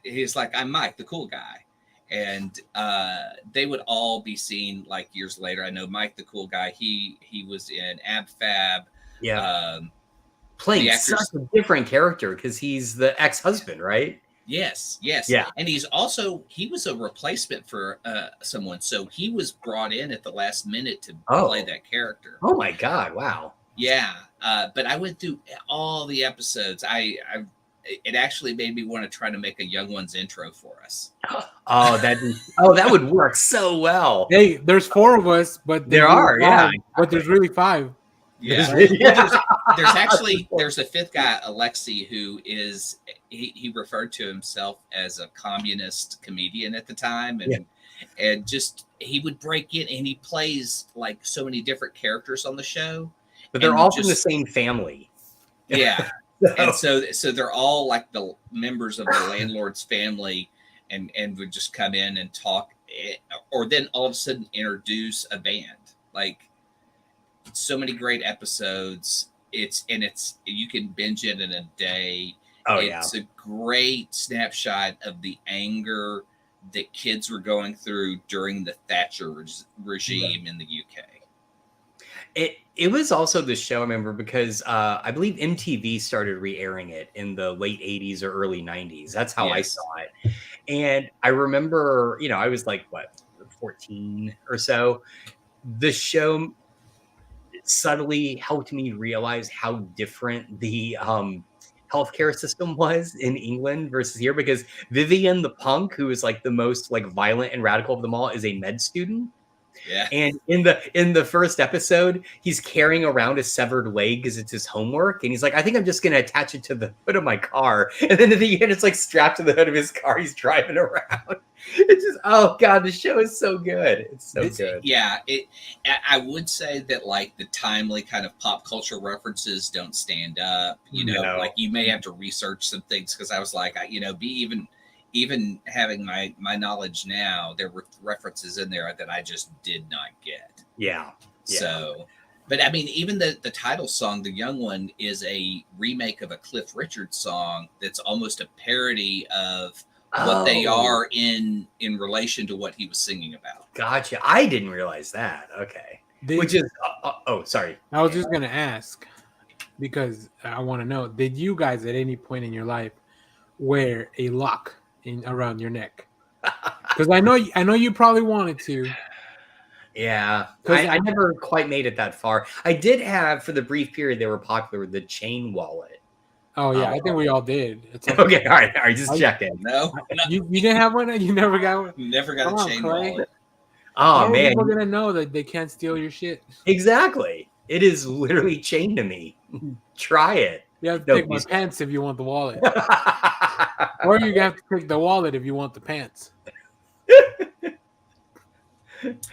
He's like, "I'm Mike, the cool guy." And they would all be seen like years later. I know Mike, the cool guy. He was in Ab Fab. Yeah. Playing such a different character because he's the ex-husband, right? Yes. Yeah. And he was a replacement for someone. So he was brought in at the last minute to play that character. Oh my God. Wow. Yeah. But I went through all the episodes. It actually made me want to try to make a Young Ones intro for us. That would work so well. Hey, there's 4 of us, but there are, but there's really 5. Yeah. There's a 5th guy, Alexei, who is he referred to himself as a communist comedian at the time, and just he would break in and he plays like so many different characters on the show, but they're all from the same family. Yeah. And so they're all like the members of the landlord's family and would just come in and talk, or then all of a sudden introduce a band. Like, so many great episodes. You can binge it in a day. It's a great snapshot of the anger that kids were going through during the Thatcher regime in the UK. It was also the show, I remember, because I believe MTV started re-airing it in the late 80s or early 90s. That's how I saw it. And I remember, I was like, 14 or so. The show subtly helped me realize how different the healthcare system was in England versus here, because Vivian the punk, who is like the most like violent and radical of them all, is a med student. Yeah. And in the first episode, he's carrying around a severed leg because it's his homework. And he's like, I think I'm just gonna attach it to the hood of my car. And then at the end, it's like strapped to the hood of his car. He's driving around. It's just, oh god, the show is so good. It's so good. Yeah, I would say that like the timely kind of pop culture references don't stand up. You know, like you may have to research some things because I was like, even having my knowledge now, there were references in there that I just did not get. Yeah. So, but I mean, even the title song, The Young One, is a remake of a Cliff Richard song that's almost a parody of what they are in relation to what he was singing about. Gotcha. I didn't realize that. Okay. Which is, sorry. I was just going to ask because I want to know, did you guys at any point in your life wear a lock around your neck? Because I know you probably wanted to. Yeah, I never quite made it that far. I did have, for the brief period they were popular, the chain wallet. Oh yeah, I think we all did. Okay, all right, just checking. No. You didn't have one. You never got one. Never got a chain wallet. Oh man, people gonna know that they can't steal your shit. Exactly. It is literally chained to me. Try it. You have to take my pants if you want the wallet. Or you have to take the wallet if you want the pants.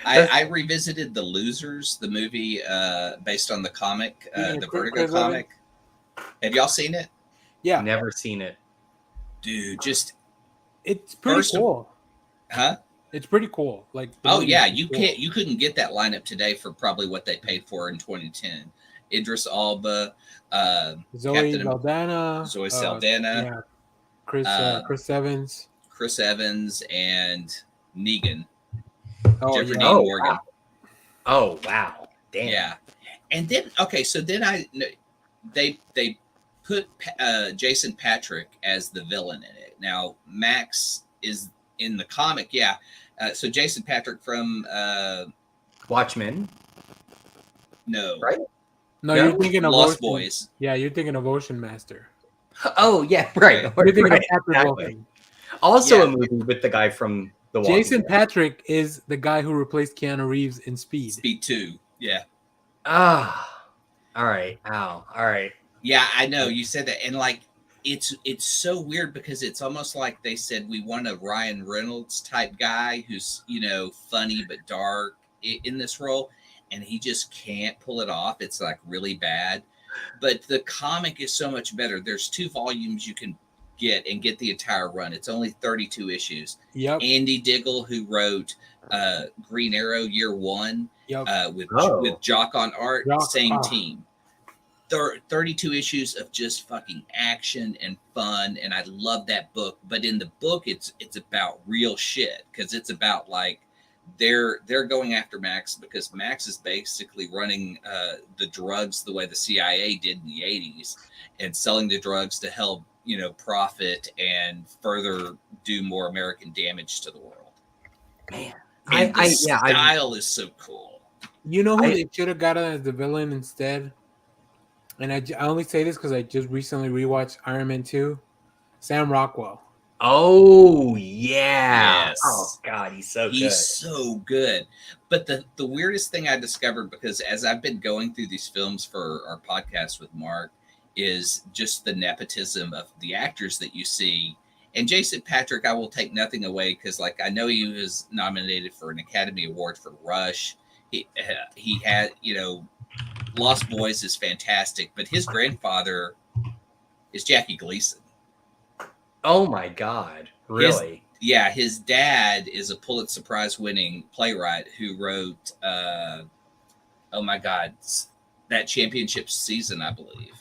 I revisited The Losers, the movie based on the comic, the Vertigo comic. Have y'all seen it? Yeah. Never seen it. Dude, it's pretty cool. Huh? It's pretty cool. Like, you couldn't get that lineup today for probably what they paid for in 2010. Idris Elba, Zoe Saldana, Chris Evans, and Negan. Jeffrey Dean Morgan. Wow. Oh wow! Damn. Yeah, and then so then they put Jason Patrick as the villain in it. Now Max is in the comic, yeah. So Jason Patrick from Watchmen. No, right? No, you're thinking of Lost Boys. Yeah, you're thinking of Ocean Master. Oh yeah, right. You're thinking of Patrick Wilson. Also a movie with the guy from The Walking Jason Dead. Patrick is the guy who replaced Keanu Reeves in Speed. Speed 2, yeah. All right. Ow. All right. Yeah, I know you said that, and like it's so weird because it's almost like they said we want a Ryan Reynolds type guy who's funny but dark in this role, and he just can't pull it off. It's like really bad, but the comic is so much better. There's 2 volumes you can get the entire run. It's only 32 issues. Yep. Andy Diggle, who wrote Green Arrow Year 1, with Jock on art, same team. 32 issues of just fucking action and fun, and I love that book. But in the book, it's about real shit because it's about like they're going after Max because Max is basically running the drugs the way the CIA did in the 80s and selling the drugs to help profit and further do more American damage to the world. Man, the style is so cool. You know who they should have gotten as the villain instead? And I only say this because I just recently rewatched Iron Man 2. Sam Rockwell. Oh yeah. Yes. Oh god, he's so good. But the weirdest thing I discovered, because as I've been going through these films for our podcast with Mark, is just the nepotism of the actors that you see. And Jason Patrick, I will take nothing away because like I know he was nominated for an Academy Award for Rush. He had, Lost Boys is fantastic, but his grandfather is Jackie Gleason. Oh my god, really? His dad is a Pulitzer Prize winning playwright who wrote that championship season, I believe.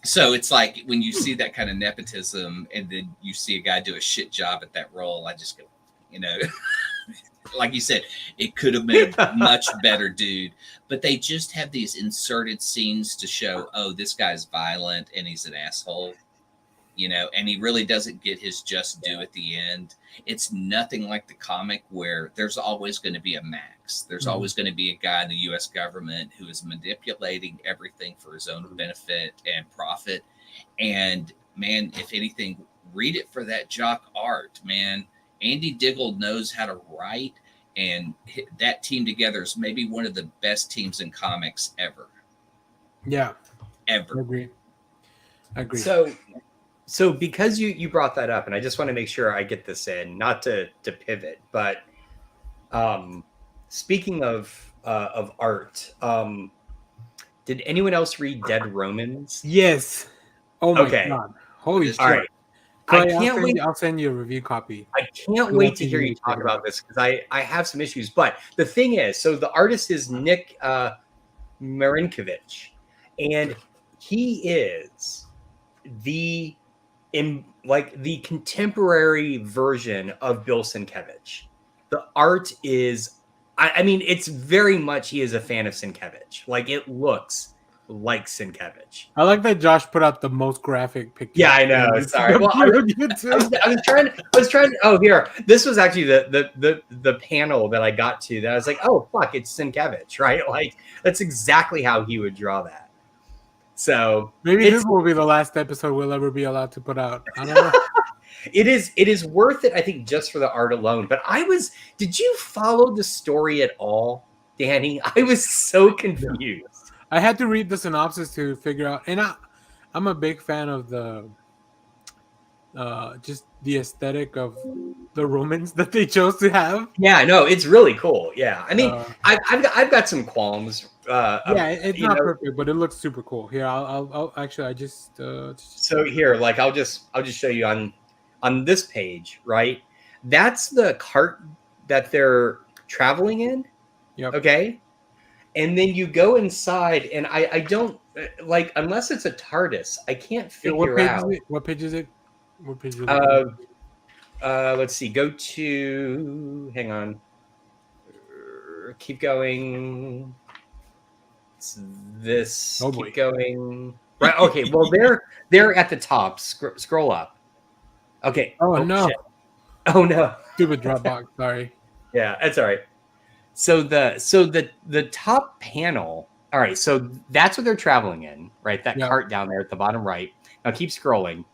So it's like when you see that kind of nepotism and then you see a guy do a shit job at that role, I just go, like you said, it could have been a much better dude, but they just have these inserted scenes to show, oh, this guy's violent and he's an asshole, and he really doesn't get his just due at the end. It's nothing like the comic where there's always going to be a Max. There's always going to be a guy in the U.S. government who is manipulating everything for his own benefit and profit. And man, if anything, read it for that Jock art, man. Andy Diggle knows how to write, and that team together is maybe one of the best teams in comics ever. Yeah, ever. I agree. So because you brought that up, and I just want to make sure I get this in, not to pivot, but speaking of art, did anyone else read Dead Romans? Yes. Oh my god! Holy shit! All right. Clay, I can't wait. I'll send you a review copy. I can't wait to hear you talk about this because I have some issues. But the thing is, so the artist is Nick Marinkovich, and he is the contemporary version of Bill Sienkiewicz. The art is, I mean, it's very much he is a fan of Sienkiewicz. Like, it looks like Sienkiewicz. I like that Josh put out the most graphic picture. Yeah, I know. Sorry. Well, I was trying. Oh, here. This was actually the panel that I got to. That I was like, oh fuck, it's Sienkiewicz, right? Like, that's exactly how he would draw that. So maybe this will be the last episode we'll ever be allowed to put out. I don't know. It is worth it, I think, just for the art alone. But did you follow the story at all, Danny? I was so confused. I had to read the synopsis to figure out, and I'm a big fan of the just the aesthetic of the Romans that they chose to have. Yeah, no, it's really cool. Yeah, I mean, I've got some qualms. It's not perfect, but it looks super cool. Here, I'll actually, I just so here, like, I'll just show you on this page, right? That's the cart that they're traveling in. Yep. Okay. And then you go inside, and I don't like, unless it's a TARDIS, I can't figure out. What page is it? What page is it? Let's see. Go to. Hang on. Keep going. It's this. Oh, keep going. Right. Okay. Well, they're at the top. Scroll up. Okay. Oh no. Shit. Oh no. Stupid Dropbox. Sorry. Yeah, that's all right. So the top panel. All right, so that's what they're traveling in, right? That cart down there at the bottom right. Now keep scrolling.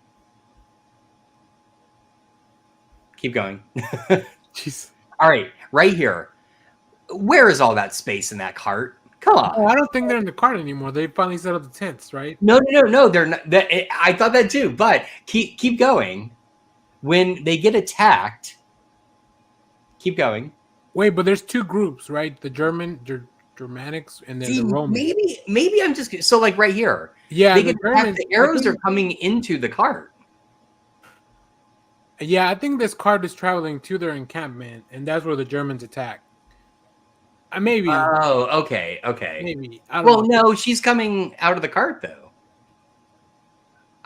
Keep going. Jeez. All right, right here. Where is all that space in that cart? Come on. Oh, I don't think they're in the cart anymore. They finally set up the tents, right? No. They're not. I thought that too. But keep going. When they get attacked, keep going. Wait, but there's two groups, right? The Germanics and then the Romans. Maybe I'm just so, like, right here. Yeah, the arrows are coming into the cart. Yeah, I think this cart is traveling to their encampment, and that's where the Germans attack. Maybe. Oh, okay. Maybe. No, she's coming out of the cart though.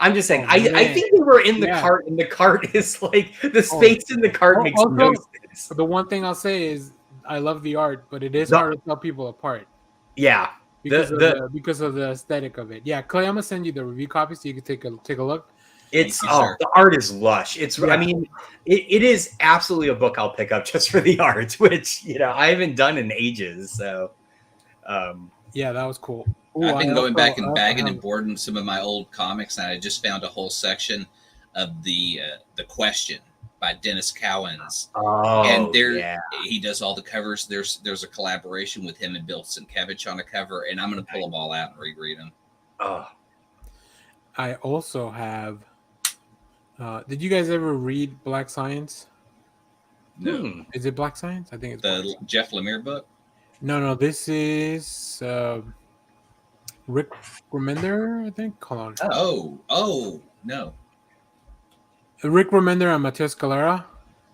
I'm just saying. I think we were in the cart, and the cart is like the space in the cart makes no sense. The one thing I'll say is I love the art, but it is hard to tell people apart. Yeah, because of the aesthetic of it. Yeah, Clay, I'm gonna send you the review copy so you can take a look. The art is lush. I mean, it is absolutely a book I'll pick up just for the art, which I haven't done in ages. So, yeah, that was cool. Ooh, I've been going back and bagging and boarding some of my old comics, and I just found a whole section of the Question by Dennis Cowens. Oh, and he does all the covers. There's a collaboration with him and Bill Sienkiewicz on a cover, and I'm going to pull them all out and reread them. Oh, I also have. Did you guys ever read Black Science? No. Is it Black Science? I think it's the Jeff Lemire book. No. This is Rick Remender, I think. Hold on. Oh, no. Rick Remender and Matias Calera.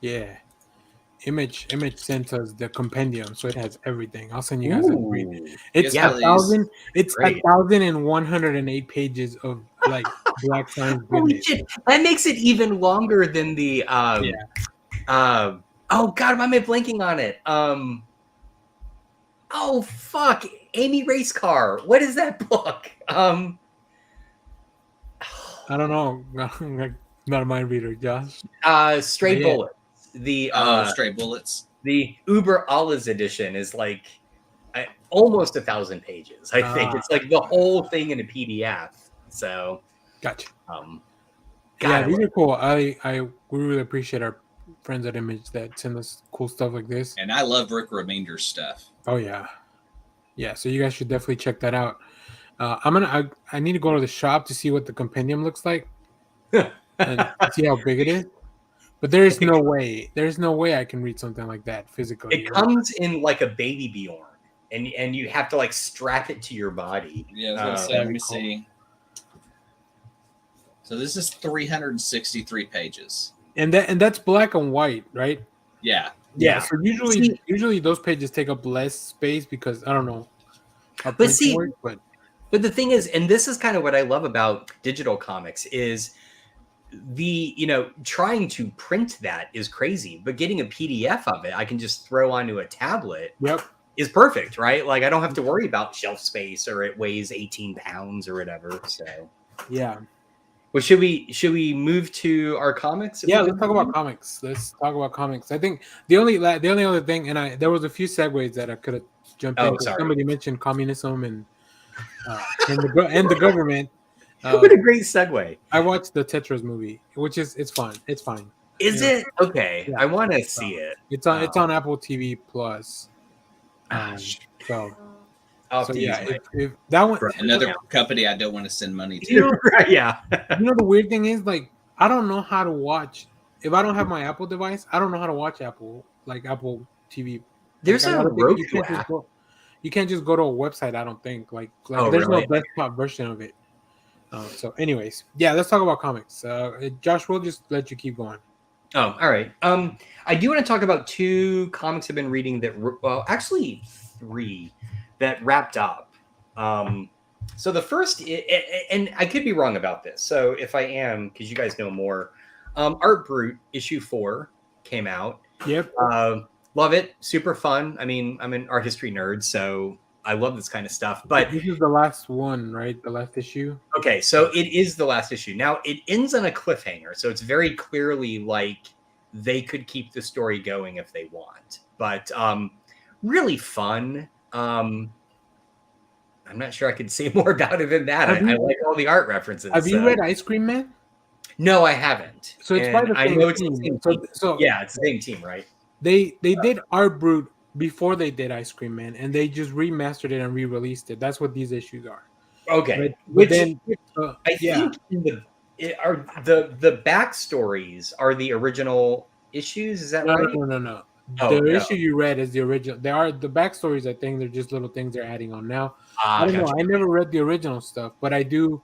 Yeah. Image sent us the compendium, so it has everything. I'll send you guys a read. It's 1,000. It's 1,108 pages of like Black Science. Holy shit! That makes it even longer than the. Oh God, why am I blanking on it? Oh fuck, Amy Racecar. What is that book? I don't know. Not a mind reader, Josh. Stray Bullets. The Stray Bullets. The Uber Alles edition is like almost 1,000 pages. I think it's like the whole thing in a PDF. So gotcha. God, yeah, these are cool. We really appreciate our friends at Image that send us cool stuff like this. And I love Rick Reminder's stuff. Oh yeah, yeah. So you guys should definitely check that out. I need to go to the shop to see what the compendium looks like and see how big it is. But there's no way I can read something like that physically. It comes in like a baby Bjorn, and you have to like strap it to your body. Yeah, let me see. So this is 363 pages. And that's black and white, right? Yeah. Yeah. So usually those pages take up less space because I don't know. But the thing is, and this is kind of what I love about digital comics is trying to print that is crazy, but getting a PDF of it, I can just throw onto a tablet. Yep. Is perfect, right? Like I don't have to worry about shelf space or it weighs 18 pounds or whatever. So yeah. Well, should we move to our comics? Yeah, let's talk about comics. I think the only other thing, and there was a few segues that I could have jumped in. Sorry. Somebody mentioned communism and the government. What a great segue! I watched the Tetris movie, which it's fun. It's fine. Is it okay? Yeah. I want to see it. It's on Apple TV Plus. If that one, another company I don't want to send money to. Yeah. The weird thing is, like, I don't know how to watch. If I don't have my Apple device, I don't know how to watch Apple TV. There's a Roku app. You can't just go to a website. I don't think there's no desktop version of it. So, anyways, yeah, let's talk about comics. Josh, we'll just let you keep going. Oh, all right. I do want to talk about 2 comics I've been reading actually 3 that wrapped up. So the first, and I could be wrong about this. So if I am, because you guys know more, Art Brut issue 4 came out. Yep. Love it. Super fun. I mean, I'm an art history nerd, so I love this kind of stuff. But this is the last one, right? The last issue. Okay, so it is the last issue. Now it ends on a cliffhanger, so it's very clearly like they could keep the story going if they want. But really fun. I'm not sure I could say more about it than that. I like all the art references. Have you read Ice Cream Man? No, I haven't. So it's by the same team. So yeah, it's the same team, right? They did Art Brut before they did Ice Cream Man, and they just remastered it and re-released it. That's what these issues are. Okay, but think the backstories are the original issues. Is that right? No. The issue you read is the original. They are the backstories. I think they're just little things they're adding on now. I don't know. I never read the original stuff, but I do.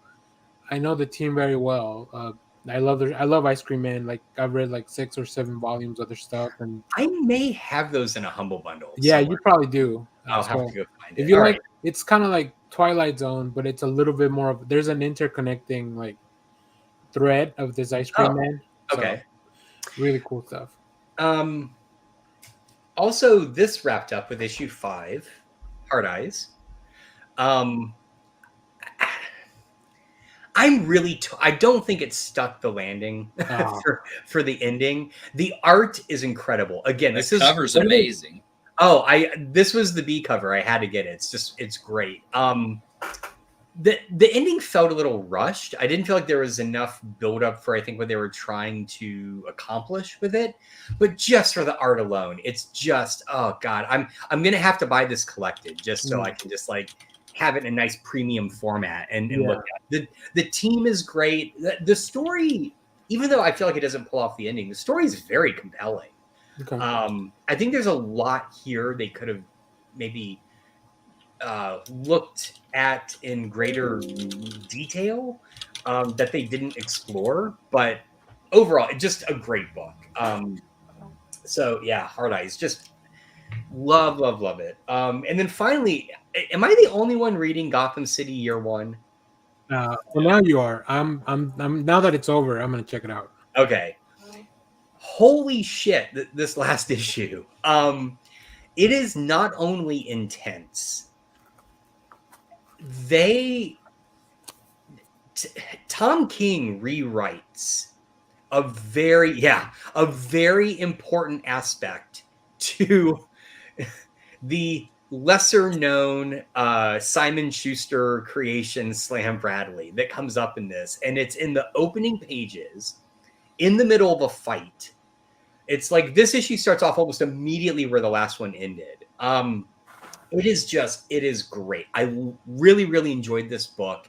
I know the team very well. I love Ice Cream Man. Like I've read like 6 or 7 volumes of their stuff, and I may have those in a Humble Bundle. Yeah, somewhere. You probably do. I'll have to go find it. If you like, it's kind of like Twilight Zone, but it's a little bit more of. There's an interconnecting like thread of this Ice Cream Man. Okay, so, really cool stuff. Also, this wrapped up with issue 5, Hard Eyes. I'm really. I don't think it stuck the landing for the ending. The art is incredible. Again, this cover's amazing. This was the B cover. I had to get it. It's great. The ending felt a little rushed. I didn't feel like there was enough buildup for I think what they were trying to accomplish with it. But just for the art alone, it's just oh god. I'm gonna have to buy this collected just so I can just like have it in a nice premium format and look at it. The team is great. The story, even though I feel like it doesn't pull off the ending, the story is very compelling. Okay. I think there's a lot here they could have maybe looked at in greater detail that they didn't explore. But overall, it's just a great book. So yeah, Hard Eyes, just love it. And then finally, am I the only one reading Gotham City Year One? Well, now you are. I'm now that it's over, I'm gonna check it out. Okay. Holy shit! This last issue. It is not only intense. Tom King rewrites a very important aspect to the lesser known Simon Schuster creation Slam Bradley that comes up in this, and it's in the opening pages in the middle of a fight It's like this issue starts off almost immediately where the last one ended. It is great. I really, really enjoyed this book.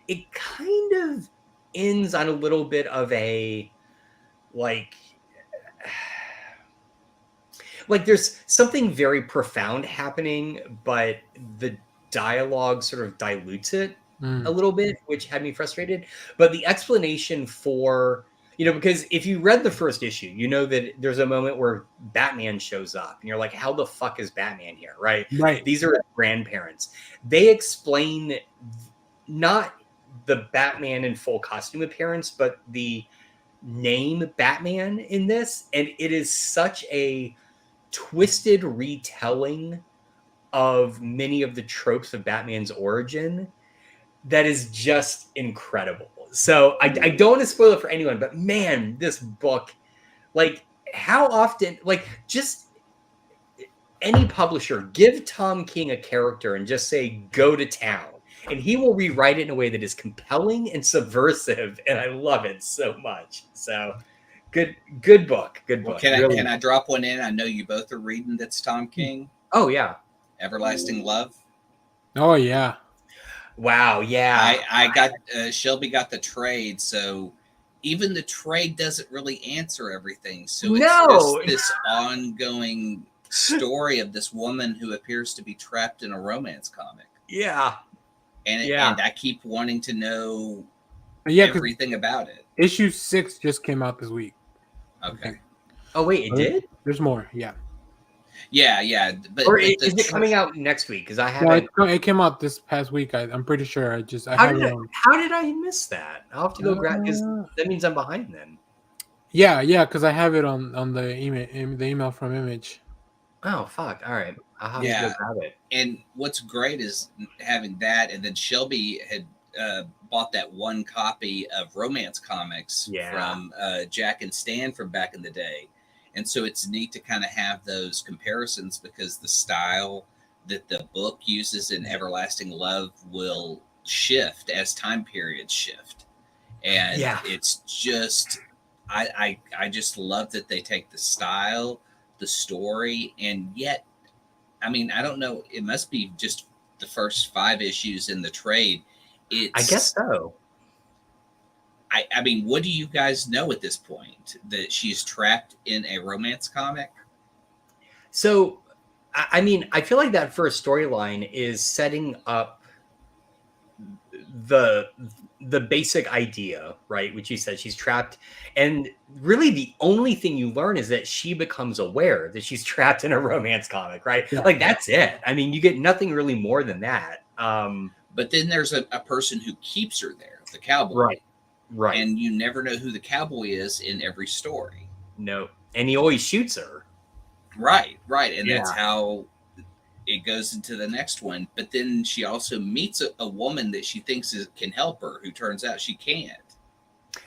It kind of ends on a little bit of a like there's something very profound happening, but the dialogue sort of dilutes it a little bit, which had me frustrated. But the explanation for, because if you read the first issue, you know that there's a moment where Batman shows up and you're like, how the fuck is Batman here? Right. These are his grandparents. They explain not the Batman in full costume appearance, but the name Batman in this. And it is such a twisted retelling of many of the tropes of Batman's origin that is just incredible. So I don't want to spoil it for anyone, but man, this book, like how often, like just any publisher, give Tom King a character and just say, go to town. And he will rewrite it in a way that is compelling and subversive. And I love it so much. So good book. Good book. Well, can I drop one in? I know you both are reading that's Tom King. Oh, yeah. Everlasting Love. Oh, yeah. Wow. Yeah. I got Shelby got the trade. So even the trade doesn't really answer everything. So it's just this ongoing story of this woman who appears to be trapped in a romance comic. Yeah. And I keep wanting to know everything about it. Issue 6 just came out this week. Okay. Oh, wait, it did? There's more, yeah. Yeah. Or is it coming out next week? Because I haven't. No, it came out this past week. I'm pretty sure. How did I miss that? I'll have to go grab, because that means I'm behind then. Yeah, because I have it on the email from Image. Oh, fuck. All right. I'll have to go grab it. And what's great is having that, and then Shelby had bought that one copy of romance comics from Jack and Stan from back in the day. And so it's neat to kind of have those comparisons, because the style that the book uses in Everlasting Love will shift as time periods shift. And it's just, I just love that they take the style, the story, and yet, I mean, I don't know, it must be just the first 5 issues in the trade. I guess so. I mean, what do you guys know at this point? That she's trapped in a romance comic? So, I mean, I feel like that first storyline is setting up the basic idea, right? Which you said she's trapped. And really the only thing you learn is that she becomes aware that she's trapped in a romance comic, right? Yeah. Like, that's it. I mean, you get nothing really more than that. But then there's a person who keeps her there, the cowboy. Right. And you never know who the cowboy is in every story. No. And he always shoots her. Right. And that's how it goes into the next one. But then she also meets a woman that she thinks can help her, who turns out she can't.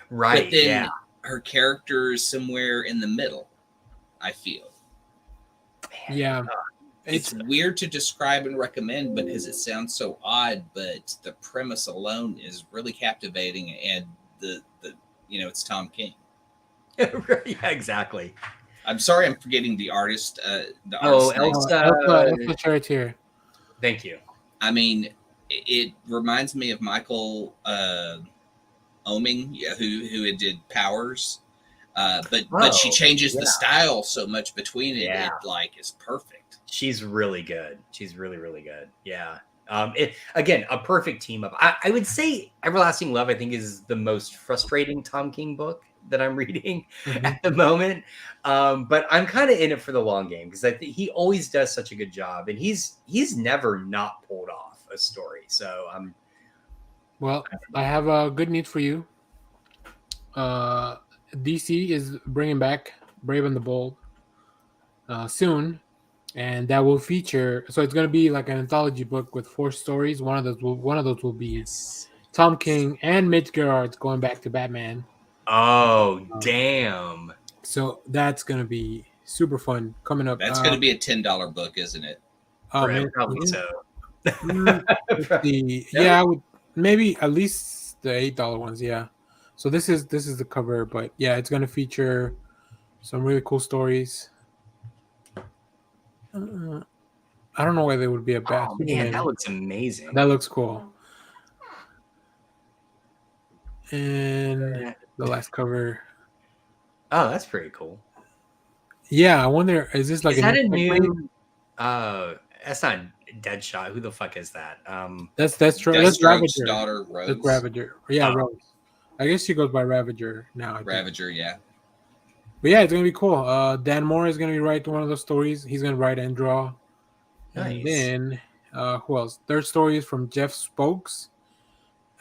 Right. But then her character is somewhere in the middle, I feel. Yeah. It's weird to describe and recommend because it sounds so odd, but the premise alone is really captivating, and the it's Tom King. Yeah, exactly. I'm sorry, I'm forgetting the artist. Elsa Chartier. Thank you. I mean, it reminds me of Michael Oeming, who did Powers, but she changes the style so much between it. It is perfect. She's really good. She's really, really good. Yeah. Again, a perfect team up. I would say Everlasting Love, I think, is the most frustrating Tom King book that I'm reading at the moment. But I'm kind of in it for the long game, because I think he always does such a good job, and he's never not pulled off a story. So well, I have a good news for you. DC is bringing back Brave and the Bold soon. And that will feature, so it's going to be like an anthology book with 4 stories. One of those will be Tom King and Mitch Gerards going back to Batman. Oh, damn! So that's going to be super fun coming up. That's going to be a $10 book, isn't it? Oh, man, probably so. I would maybe at least the $8 ones. Yeah. So this is the cover, but yeah, it's going to feature Some really cool stories. I don't know why they would be a bad. Oh man, that looks amazing. That looks cool. And the last cover. Oh, that's pretty cool. Yeah, I wonder, is this like is that a new? That's not Deadshot. Who the fuck is that? That's Ravager. Daughter Rose. That's Ravager. Yeah, Rose. I guess she goes by Ravager now. Ravager, yeah. But yeah, it's gonna be cool. Dan Moore is gonna be writing one of those stories. He's gonna write and draw. Nice. And then who else? Third story is from Jeff Spokes.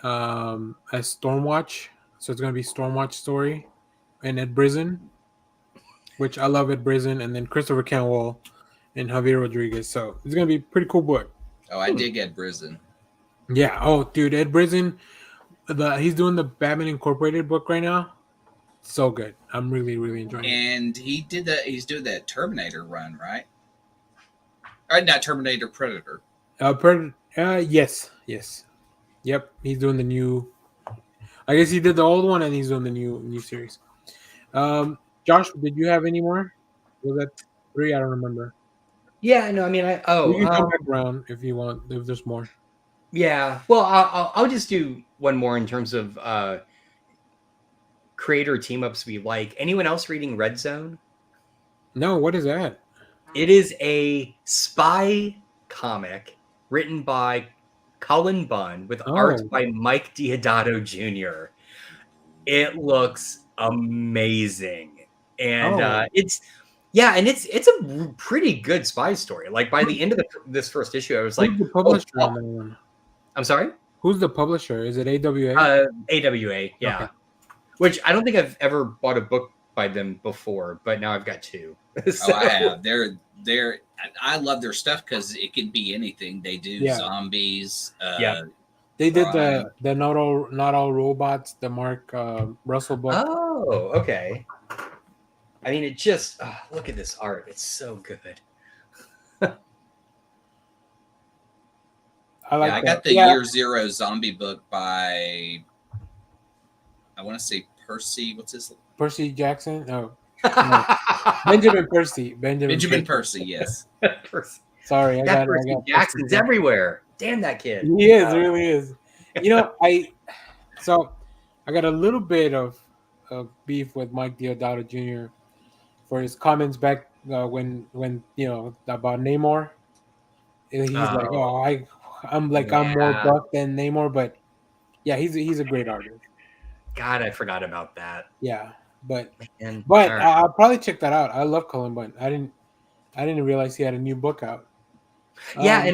As Stormwatch. So it's gonna be Stormwatch story. And Ed Brisson, which I love Ed Brisson, and then Christopher Canwell and Javier Rodriguez. So it's gonna be a pretty cool book. Oh, I dig Ed Brisson. Yeah. Oh, dude, Ed Brisson. He's doing the Batman Incorporated book right now. So good. I'm really, really enjoying it. And he did that. He's doing that Terminator run, right? Or not Terminator, Predator. Yes. Yep. He's doing the new. I guess he did the old one, and he's doing the new series. Josh, did you have any more? Was that 3? I don't remember. Yeah, no, I mean, you can come back around if you want. If there's more. Yeah, well, I'll just do one more in terms of creator team ups we like. Anyone else reading Red Zone? No, what is that? It is a spy comic written by Cullen Bunn with art by Mike Deodato Jr. It looks amazing, and it's a pretty good spy story. Like by the end of this first issue, I was like, the publisher on that one? I'm sorry? Who's the publisher? Is it AWA? AWA, yeah. Okay. Which I don't think I've ever bought a book by them before, but now I've got 2. So. Oh, I have. I love their stuff because it can be anything. They do zombies. They did the Not All Robots, the Mark Russell book. Oh, okay. I mean, it just look at this art. It's so good. I got the Year Zero zombie book by, I want to say Percy. What's his? Percy Jackson? No. Benjamin Percy. Benjamin Percy, yes. Sorry, I got Jackson's everywhere. Damn that kid. He is, really is. You know, I got a little bit of beef with Mike Deodato Jr. for his comments back when about Namor. He's like, I'm more buff than Namor, but yeah, he's a great artist. God, I forgot about that. Yeah, but I'll probably check that out. I love Cullen Bunn. I didn't realize he had a new book out. Yeah,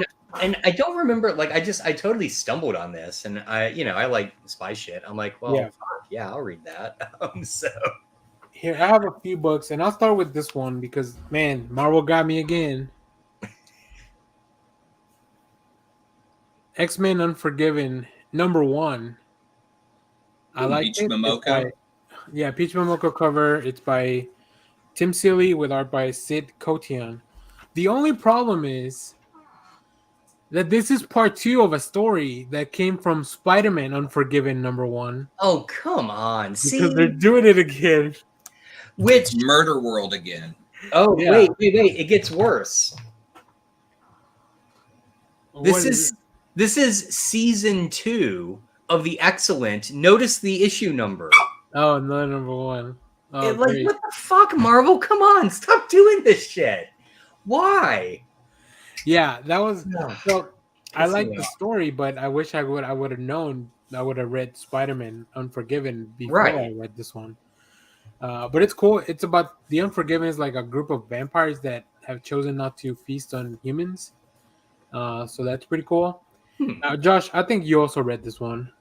and I don't remember. Like, I totally stumbled on this, and I like spy shit. I'm like, well, yeah, I'll read that. So here I have a few books, and I'll start with this one because man, Marvel got me again. X-Men Unforgiven #1. I like Peach Momoko. Peach Momoko cover. It's by Tim Seeley with art by Sid Kotian. The only problem is that this is part 2 of a story that came from Spider-Man Unforgiven #1. Oh, come on. Because they're doing it again. It's Murder World again. Oh, yeah. Wait. It gets worse. This is season 2 of the excellent. Notice the issue number. Oh, no, #1. Oh, what the fuck, Marvel? Come on, stop doing this shit. Why? Yeah, that was. So I like the story, but I wish I would have known. I would have read Spider-Man Unforgiven before I read this one. But it's cool. It's about the Unforgiven is like a group of vampires that have chosen not to feast on humans. So that's pretty cool. Josh, I think you also read this one.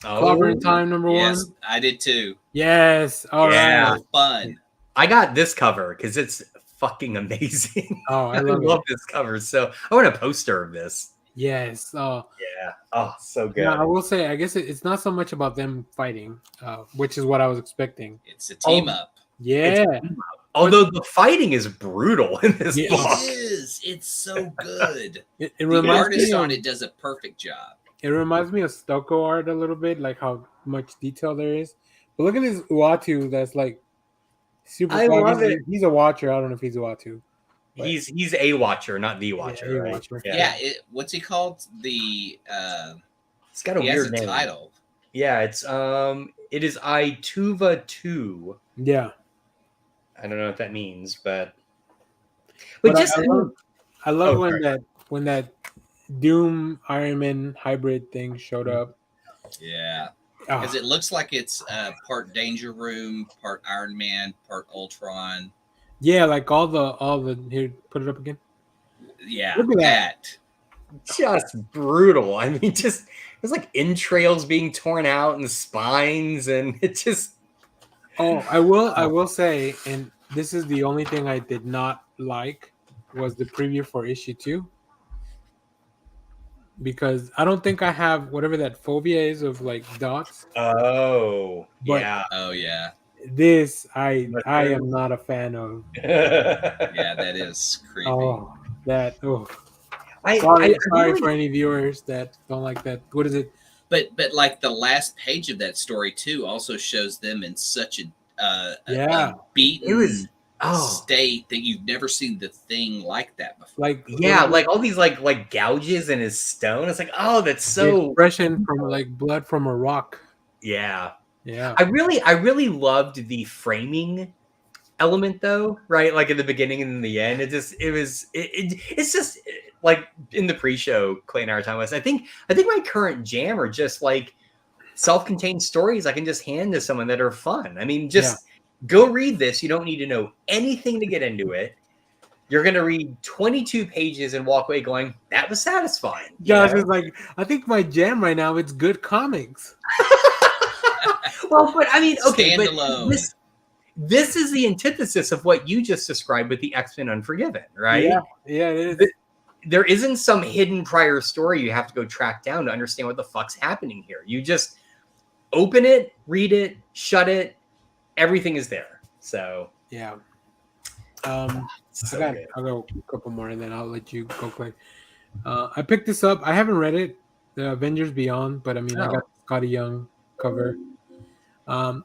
Clobbering Time #1. Yes, I did too. Yes. All right. Fun. I got this cover because it's fucking amazing. Oh, I love this cover. So I want a poster of this. Yes. Oh. Yeah. Oh, so good. Yeah, I will say, I guess it's not so much about them fighting, which is what I was expecting. It's a team up. Yeah. Although the fighting is brutal in this book. It is. It's so good. The artist on it does a perfect job. It reminds me of Stoko art a little bit, like how much detail there is. But look at this Uatu that's like Super I Frog, love it. He's a watcher. I don't know if he's a Watu. But he's a watcher, not the watcher. Yeah, right? watcher. Yeah. What's he called? It's got a weird name. Title. Yeah, it is Ituva 2. Yeah. I don't know what that means, but just I love when that Doom Iron Man hybrid thing showed up. Yeah. Because it looks like it's part Danger Room, part Iron Man, part Ultron. Yeah, like all the here, put it up again. Yeah, look at that. Just brutal. I mean, just there's like entrails being torn out and the spines, and it just. Oh, I will say, and this is the only thing I did not like was the preview for issue 2. Because I don't think I have whatever that phobia is of like dots. Oh, but yeah. Oh, yeah. This I am not a fan of. Yeah, that is creepy. Sorry for any viewers that don't like that. What is it? But like the last page of that story too also shows them in such a beaten state that you've never seen the Thing like that before. Like all these like gouges in his stone. It's like, oh, that's so expression from like blood from a rock. Yeah. Yeah. I really loved the framing element though, right? Like in the beginning and in the end. It's just like in the pre-show, Clay and I were talking about this. I think my current jam are just like self-contained stories I can just hand to someone that are fun. I mean, just go read this. You don't need to know anything to get into it. You're going to read 22 pages and walk away going, that was satisfying. Yeah, it's like, I think my jam right now, it's good comics. Well, but I mean, okay, but this is the antithesis of what you just described with the X-Men Unforgiven, right? Yeah, it is. There isn't some hidden prior story you have to go track down to understand what the fuck's happening here. You just open it, read it, shut it. Everything is there. So yeah. I'll go a couple more and then I'll let you go play. I picked this up. I haven't read it, the Avengers Beyond, but I mean, I got Scotty Young cover. A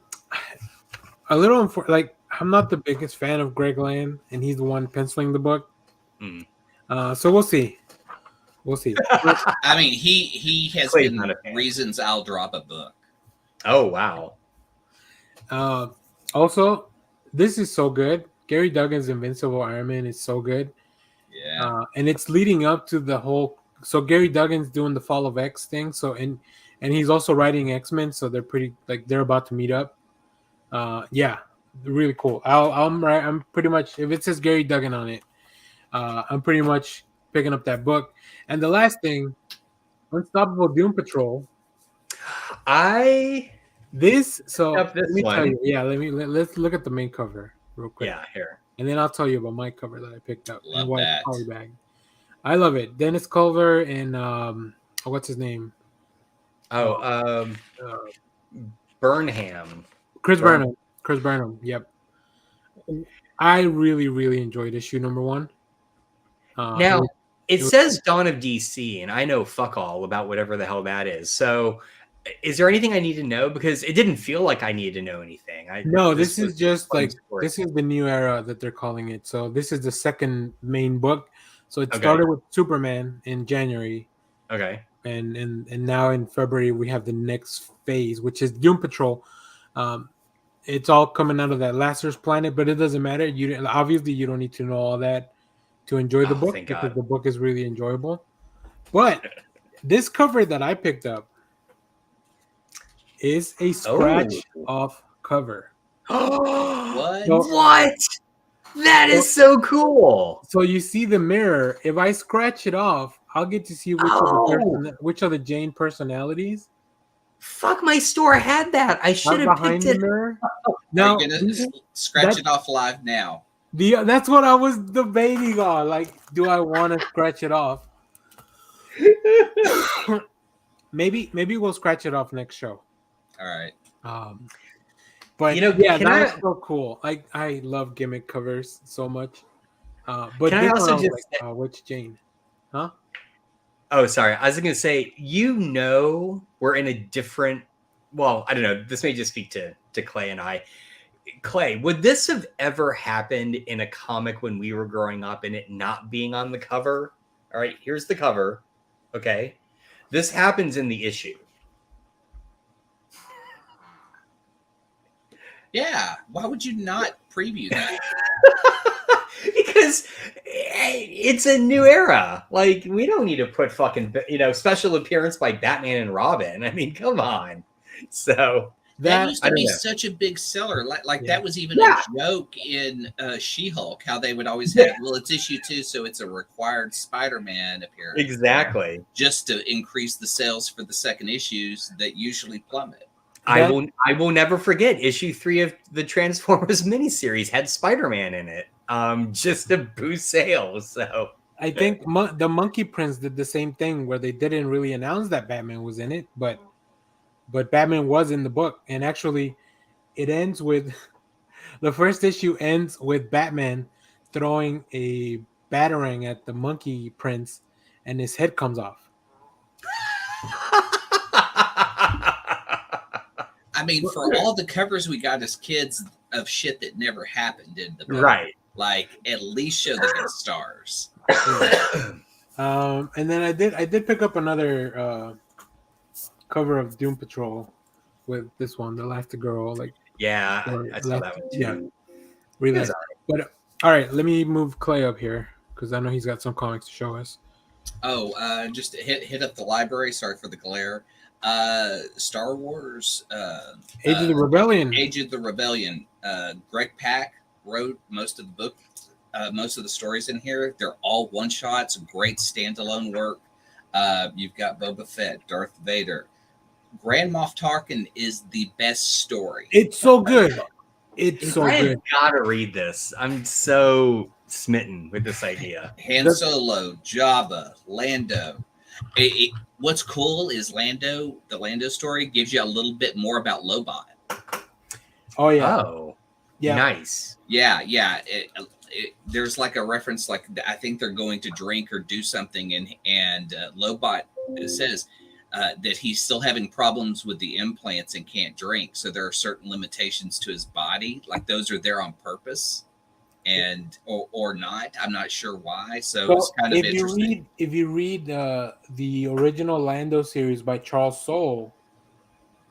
little like I'm not the biggest fan of Greg Land, and he's the one penciling the book. So we'll see. I mean, he has been reasons I'll drop a book. Oh wow. Also, this is so good. Gary Duggan's Invincible Iron Man is so good. Yeah. And it's leading up to the whole. So Gary Duggan's doing the Fall of X thing. So and he's also writing X-Men. So they're pretty like they're about to meet up. Yeah, really cool. I'm pretty much, if it says Gary Duggan on it, I'm pretty much picking up that book. And the last thing, Unstoppable Doom Patrol. Let me tell you. Yeah, let's look at the main cover real quick. Yeah, here. And then I'll tell you about my cover that I picked up. Love that. Polybag. I love it. Dennis Culver and what's his name? Burnham. Chris Burnham. Yep. I really, really enjoyed issue number 1. Now it says Dawn of DC, and I know fuck all about whatever the hell that is. So, is there anything I need to know? Because it didn't feel like I needed to know anything. This is just like this is the new era that they're calling it. So this is the second main book. So it started with Superman in January. Okay. And now in February we have the next phase, which is Doom Patrol. It's all coming out of that Lazarus planet, but it doesn't matter. You don't need to know all that to enjoy the book because the book is really enjoyable. But this cover that I picked up is a scratch off cover. What? What? That is so cool. So you see the mirror. If I scratch it off, I'll get to see which of the Jane personalities. Fuck, my store had that. I should have picked it. Now, you're gonna scratch it off live now. That's what I was debating on. Like, do I want to scratch it off? maybe we'll scratch it off next show. All right. But that's so cool. I love gimmick covers so much. But can I also just which Jane? Huh? Oh, sorry. I was going to say, we're in a different. Well, I don't know. This may just speak to Clay and I. Clay, would this have ever happened in a comic when we were growing up and it not being on the cover? All right, here's the cover. Okay. This happens in the issue. Yeah. Why would you not preview that? Because it's a new era. Like, we don't need to put fucking, special appearance by Batman and Robin. I mean, come on. So that used to be such a big seller. Like that was even a joke in She-Hulk, how they would always have, well, it's issue 2, so it's a required Spider-Man appearance. Exactly. Just to increase the sales for the second issues that usually plummet. I will never forget issue 3 of the Transformers miniseries had Spider-Man in it, just to boost sales. So I think the Monkey Prince did the same thing, where they didn't really announce that Batman was in it, but Batman was in the book, and actually, it ends with the first issue ends with Batman throwing a batarang at the Monkey Prince, and his head comes off. I mean, for all the covers we got as kids of shit that never happened in the book, right? Like, at least show the guest stars. And then I did pick up another cover of Doom Patrol with this one, the Elastigirl. Like, yeah, I saw that one too. Yeah, really. Right. But all right, let me move Clay up here because I know he's got some comics to show us. Oh, just hit up the library. Sorry for the glare. Star Wars, Age of the Rebellion. Age of the Rebellion. Greg Pak wrote most of the book, most of the stories in here. They're all one shots, great standalone work. You've got Boba Fett, Darth Vader. Grand Moff Tarkin is the best story. It's so good. It's so good. I gotta read this. I'm so smitten with this idea. Han Solo, Jabba, Lando. What's cool is the Lando story gives you a little bit more about Lobot. Oh yeah. Oh yeah. Nice. Yeah. There's like a reference, like I think they're going to drink or do something, and Lobot says that he's still having problems with the implants and can't drink. So there are certain limitations to his body, like those are there on purpose, and or not. I'm not sure why. So it's kind of interesting. If you read the original Lando series by Charles Soule,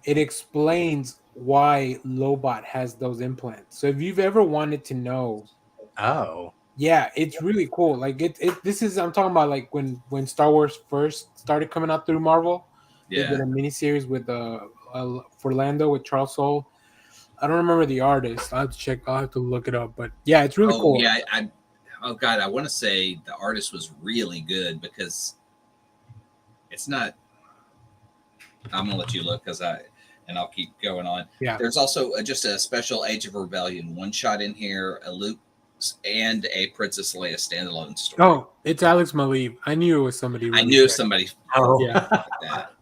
it explains why Lobot has those implants. So if you've ever wanted to know, yeah, it's really cool. Like this is, I'm talking about like when Star Wars first started coming out through Marvel. Yeah, they did a miniseries with for Lando with Charles Soule. I don't remember the artist. I'll have to check. I'll have to look it up. But yeah, it's really cool. Yeah, I want to say the artist was really good because it's not. I'm gonna let you look and I'll keep going on. Yeah. There's also just a special Age of Rebellion one shot in here, a Luke and a Princess Leia standalone story. Oh, it's Alex Maleev. I knew it was somebody. Really I knew somebody. Oh yeah. Like that.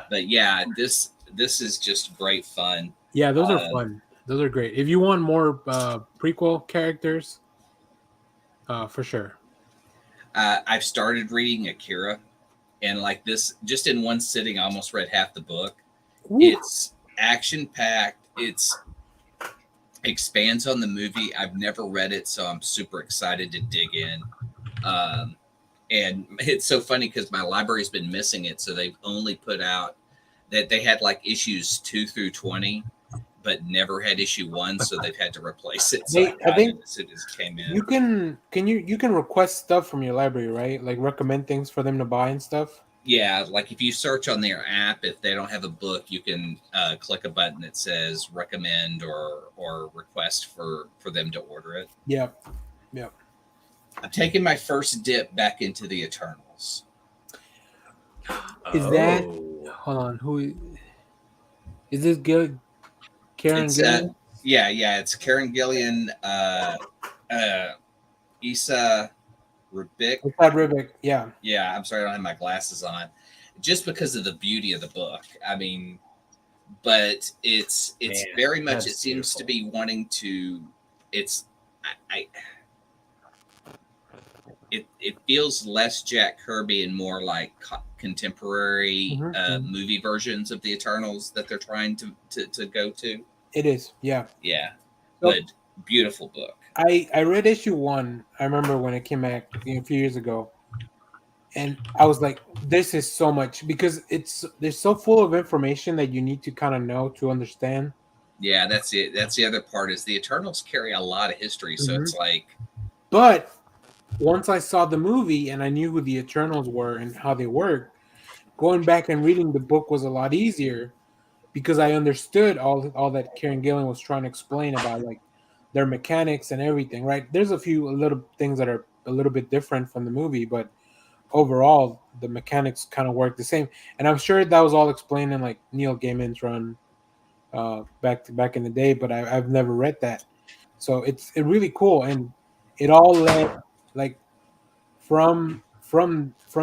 But yeah, this is just great fun. Yeah, those are fun. Those are great. If you want more prequel characters, for sure. I've started reading Akira, and like this, just in one sitting, I almost read half the book. Ooh. It's action-packed. It's expands on the movie. I've never read it, so I'm super excited to dig in. And it's so funny because my library's been missing it, so they've only put out that they had like issues 2 through 20. But never had issue 1, so they've had to replace it. So I think as it came in. You can request stuff from your library, right? Like recommend things for them to buy and stuff. Yeah, like if you search on their app, if they don't have a book, you can click a button that says recommend or request for them to order it. Yep. I'm taking my first dip back into the Eternals. Is that? Hold on. Who is this? Good. Karen Gillian? Yeah, it's Karen Gillian, Issa Ribic, yeah. Yeah, I'm sorry I don't have my glasses on. Just because of the beauty of the book. I mean, but it's very much, it seems to be wanting to, it feels less Jack Kirby and more like contemporary movie versions of the Eternals that they're trying to go to. It is, yeah. But beautiful book. I read issue 1. I remember when it came out a few years ago, and I was like, "This is so much," because they're so full of information that you need to kind of know to understand. Yeah, that's it. That's the other part is the Eternals carry a lot of history, so it's like. But once I saw the movie and I knew who the Eternals were and how they worked, going back and reading the book was a lot easier because I understood all that Kieran Gillen was trying to explain about like their mechanics and everything. Right? There's a few little things that are a little bit different from the movie, but overall the mechanics kind of work the same. And I'm sure that was all explained in like Neil Gaiman's run back in the day, but I've never read that. So it's really cool, and it all led like from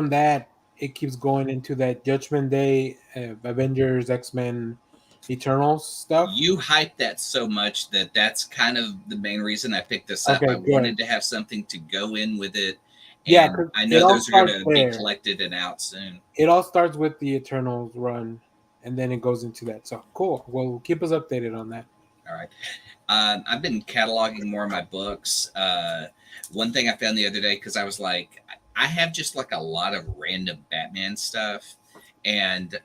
that it keeps going into that Judgment Day, Avengers, X-Men, Eternals stuff. You hyped that so much that's kind of the main reason I picked this up. I wanted to have something to go in with it. Yeah, I know those are going to be collected and out soon. It all starts with the Eternals run, and then it goes into that. So cool. Well, keep us updated on that. All right. I've been cataloging more of my books. One thing I found the other day, because I was like, I have just like a lot of random Batman stuff, and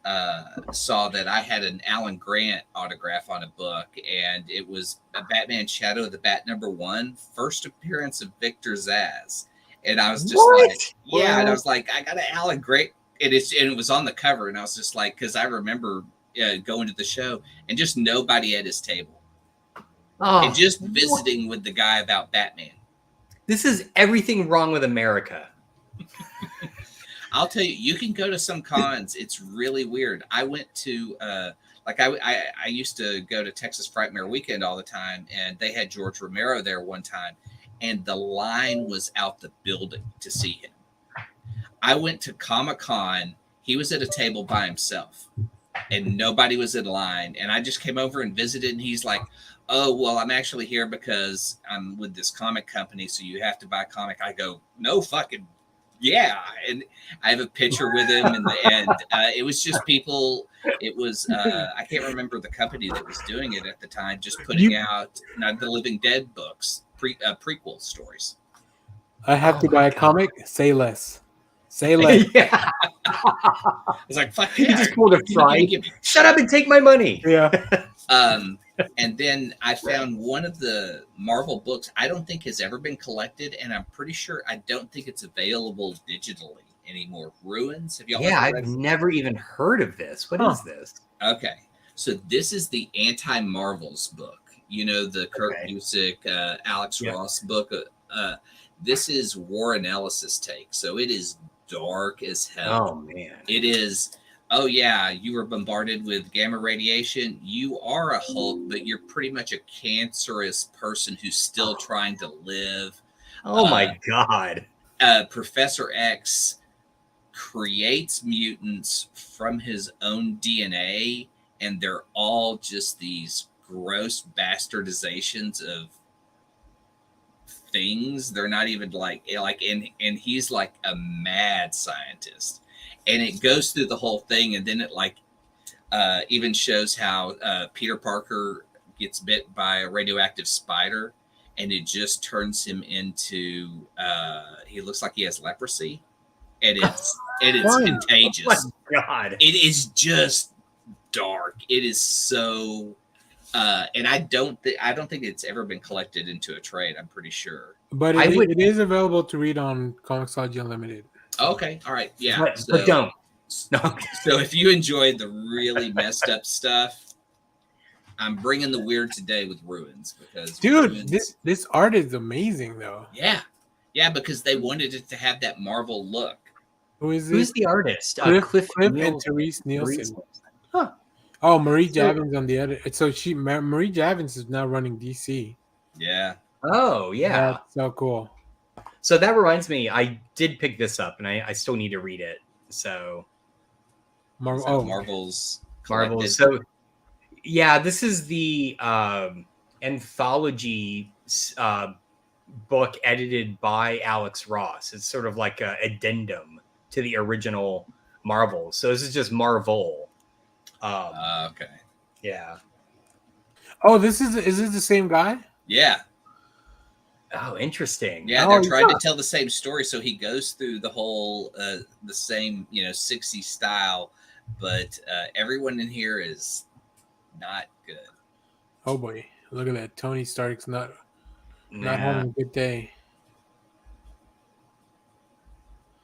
saw that I had an Alan Grant autograph on a book, and it was a Batman Shadow of the Bat #1, first appearance of Victor Zsasz. And I was just like, yeah. And I was like, I got an Alan Grant. And it was on the cover. And I was just like, because I remember going to the show and just nobody at his table. And just visiting with the guy about Batman. This is everything wrong with America. I'll tell you, you can go to some cons. It's really weird. I went to, I used to go to Texas Frightmare Weekend all the time. And they had George Romero there one time. And the line was out the building to see him. I went to Comic-Con. He was at a table by himself. And nobody was in line. And I just came over and visited. And he's like, oh, well, I'm actually here because I'm with this comic company. So you have to buy a comic. I go, no fucking yeah. And I have a picture with him. And it was just people. It was, I can't remember the company that was doing it at the time, just putting out Night of the Living Dead books. Prequel stories. I have to buy a comic. Say less. Say less. Yeah. It's like fuck. You just pulled a fry. Shut up and take my money. Yeah. And then I found one of the Marvel books I don't think has ever been collected, and I'm pretty sure I don't think it's available digitally anymore. Ruins. Have y'all? Yeah, I've never even heard of this. What is this? Okay, so this is the Anti-Marvels book. You know, the Kurt Busiek, Alex Ross book. This is Warren Ellis's take. So it is dark as hell. Oh, man. It is, oh, yeah, you were bombarded with gamma radiation. You are a Hulk, but you're pretty much a cancerous person who's still trying to live. Oh, my God. Professor X creates mutants from his own DNA, and they're all just these gross bastardizations of things. They're not even like and he's like a mad scientist, and it goes through the whole thing, and then it like even shows how Peter Parker gets bit by a radioactive spider, and it just turns him into he looks like he has leprosy, and it's contagious. Oh my God. It is just dark. It is so and I don't think it's ever been collected into a trade. I'm pretty sure, but it is available to read on Comixology Unlimited. Okay, all right, yeah, but don't. No. So if you enjoyed the really messed up stuff, I'm bringing the weird today with Ruins because dude, this art is amazing though. Yeah, because they wanted it to have that Marvel look. Who's the artist? Cliff and Therese Nielsen. Huh. Oh, Marie Javins on the other. So Marie Javins is now running DC. Yeah. Oh, yeah. That's so cool. So that reminds me, I did pick this up, and I still need to read it. So Marvel's. So yeah, this is the anthology book edited by Alex Ross. It's sort of like an addendum to the original Marvel. So this is just Marvel. Okay. Yeah. Oh, is this the same guy? Yeah. Oh, interesting. Yeah, they're trying to tell the same story, so he goes through the whole the same 60s style, but everyone in here is not good. Oh boy, look at that! Tony Stark's not having a good day.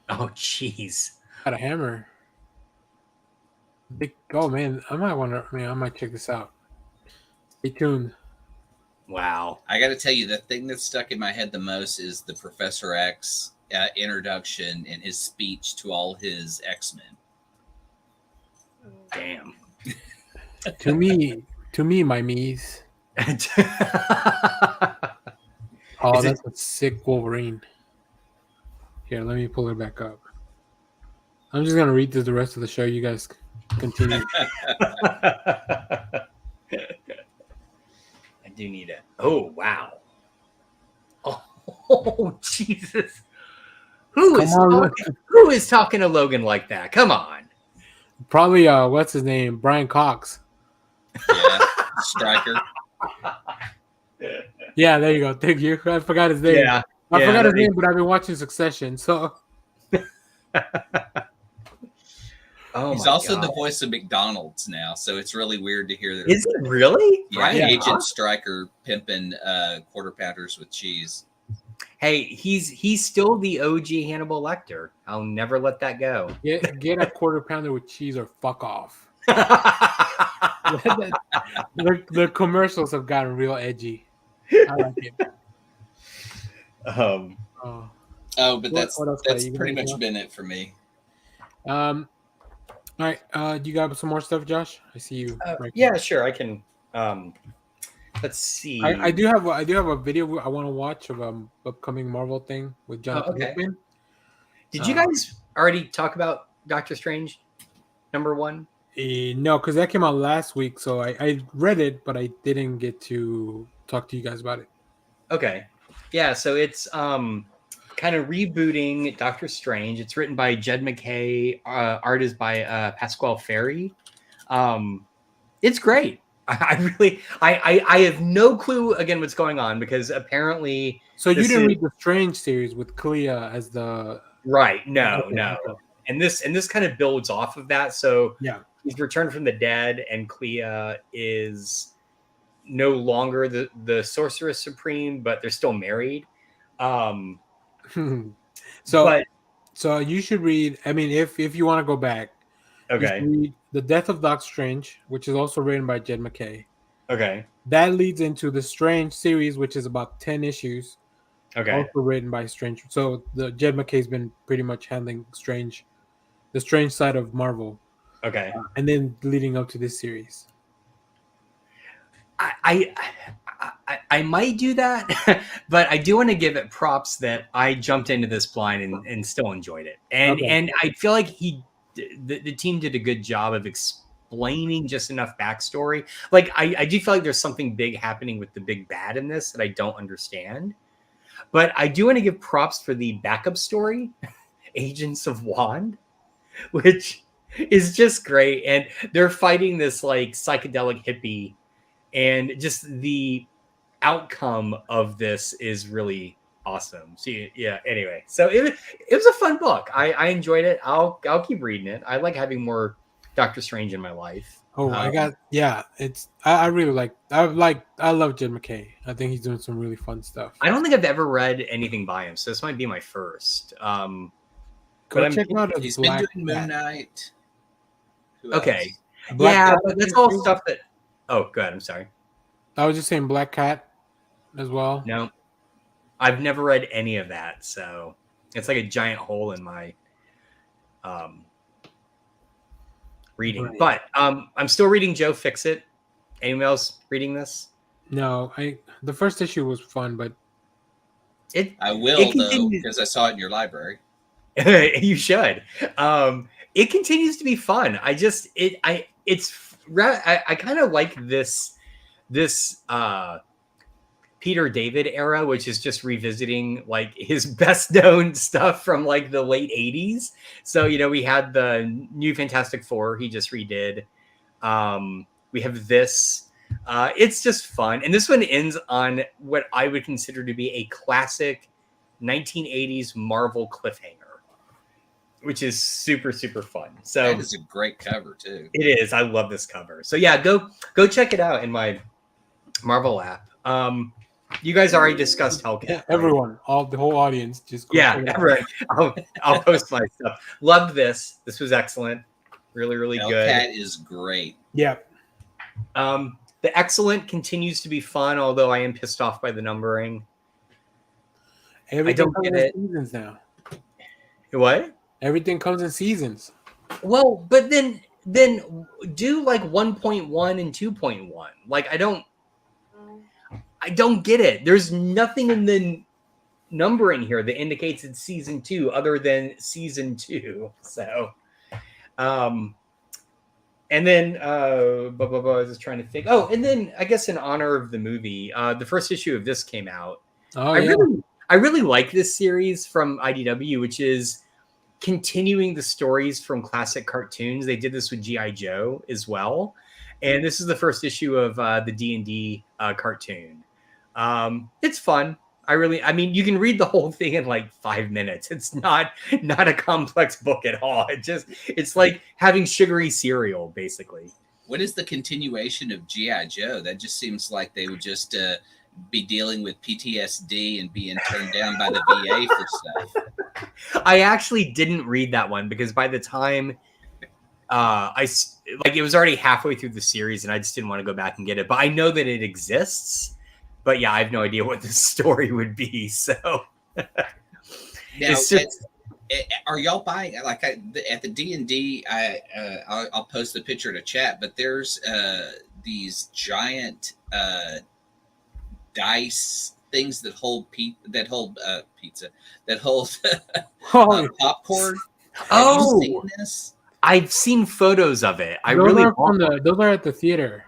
Oh, jeez. Got a hammer. Oh man, I might check this out. Stay tuned. Wow. I got to tell you, the thing that stuck in my head the most is the Professor X introduction and his speech to all his X-Men. Damn. to me, my me's. Oh, that's a sick Wolverine. Here, let me pull it back up. I'm just gonna read the rest of the show. You guys continue. I do need it. Oh wow. Oh Jesus. Who is talking to Logan like that? Come on. Probably what's his name? Brian Cox. Yeah, Stryker. Yeah, there you go. Thank you. I forgot his name. Yeah. I forgot his name, but I've been watching Succession, so he's also the voice of McDonald's now, so it's really weird to hear that. Is it really? Yeah, Agent Stryker pimping quarter pounders with cheese. Hey, he's still the OG Hannibal Lecter. I'll never let that go. Get a quarter pounder with cheese or fuck off. The commercials have gotten real edgy. I like it. But that's pretty much been it for me. All right. Do you got some more stuff, Josh? I see you. Yeah, sure. I can. Let's see. I do have a video I want to watch of upcoming Marvel thing with Jonathan Hickman. Did you guys already talk about Doctor Strange #1? No, because that came out last week, so I read it, but I didn't get to talk to you guys about it. Okay. Yeah, so it's kind of rebooting Doctor Strange. It's written by Jed MacKay. Art is by Pasquale Ferry. It's great. I have no clue again what's going on because apparently. So you didn't read the Strange series with Clea as the right? No. And this kind of builds off of that. So yeah, he's returned from the dead, and Clea is no longer the Sorceress Supreme, but they're still married. So you should read. I mean, if you want to go back, okay, read The Death of Doctor Strange, which is also written by Jed MacKay. Okay, that leads into the Strange series, which is about 10 issues. Okay, also written by Strange. So the Jed MacKay's been pretty much handling the Strange side of Marvel. Okay, and then leading up to this series. I might do that, but I do want to give it props that I jumped into this blind and still enjoyed it. And I feel like the team did a good job of explaining just enough backstory. Like I do feel like there's something big happening with the big bad in this that I don't understand. But I do want to give props for the backup story, Agents of Wand, which is just great. And they're fighting this like psychedelic hippie, and just the outcome of this is really awesome. So yeah, anyway, so it was a fun book. I enjoyed it. I'll keep reading it. I like having more Doctor Strange in my life. I really like I love Jed MacKay. I think he's doing some really fun stuff. I don't think I've ever read anything by him, so this might be my first. Go check out he's been doing Moon Knight. Okay. But that's all stuff that. Oh, good. I'm sorry. I was just saying Black Cat as well. No, I've never read any of that, so it's like a giant hole in my reading. Right. But I'm still reading Joe Fixit. Anyone else reading this? No, the first issue was fun, but I will though because I saw it in your library. You should. It continues to be fun. I kind of like this Peter David era, which is just revisiting like his best known stuff from like the late 80s. So, we had the new Fantastic Four he just redid. We have this. It's just fun. And this one ends on what I would consider to be a classic 1980s Marvel cliffhanger, which is super, super fun. So that is a great cover too. It is. I love this cover. So yeah, go check it out in my Marvel app. You guys already discussed Hellcat. Yeah, everyone, the whole audience, just everyone. I'll post my stuff. Loved this. This was excellent. Really, really good. Hellcat is great. Yeah. The Excellent continues to be fun, although I am pissed off by the numbering. Everything I don't get it. Seasons now. What? Everything comes in seasons. Well, but then do like 1.1 and 2.1. Like I don't get it. There's nothing in the numbering here that indicates it's season 2 other than season 2. So and then I was just trying to think. Oh, and then I guess in honor of the movie, the first issue of this came out. Oh, I really like this series from IDW, which is continuing the stories from classic cartoons. They did this with G.I. Joe as well. And this is the first issue of the D&D cartoon. It's fun. I mean, you can read the whole thing in like 5 minutes. It's not a complex book at all. It's like having sugary cereal, basically. What is the continuation of G.I. Joe? That just seems like they would just be dealing with PTSD and being turned down by the VA for stuff. I actually didn't read that one because by the time it was already halfway through the series and I just didn't want to go back and get it. But I know that it exists. But yeah, I have no idea what the story would be. So now, are y'all buying like at the D&D? I'll post the picture in a chat. But there's these giant dice things that hold pizza that hold popcorn. Oh, have you seen this? I've seen photos of it. Those are at the theater.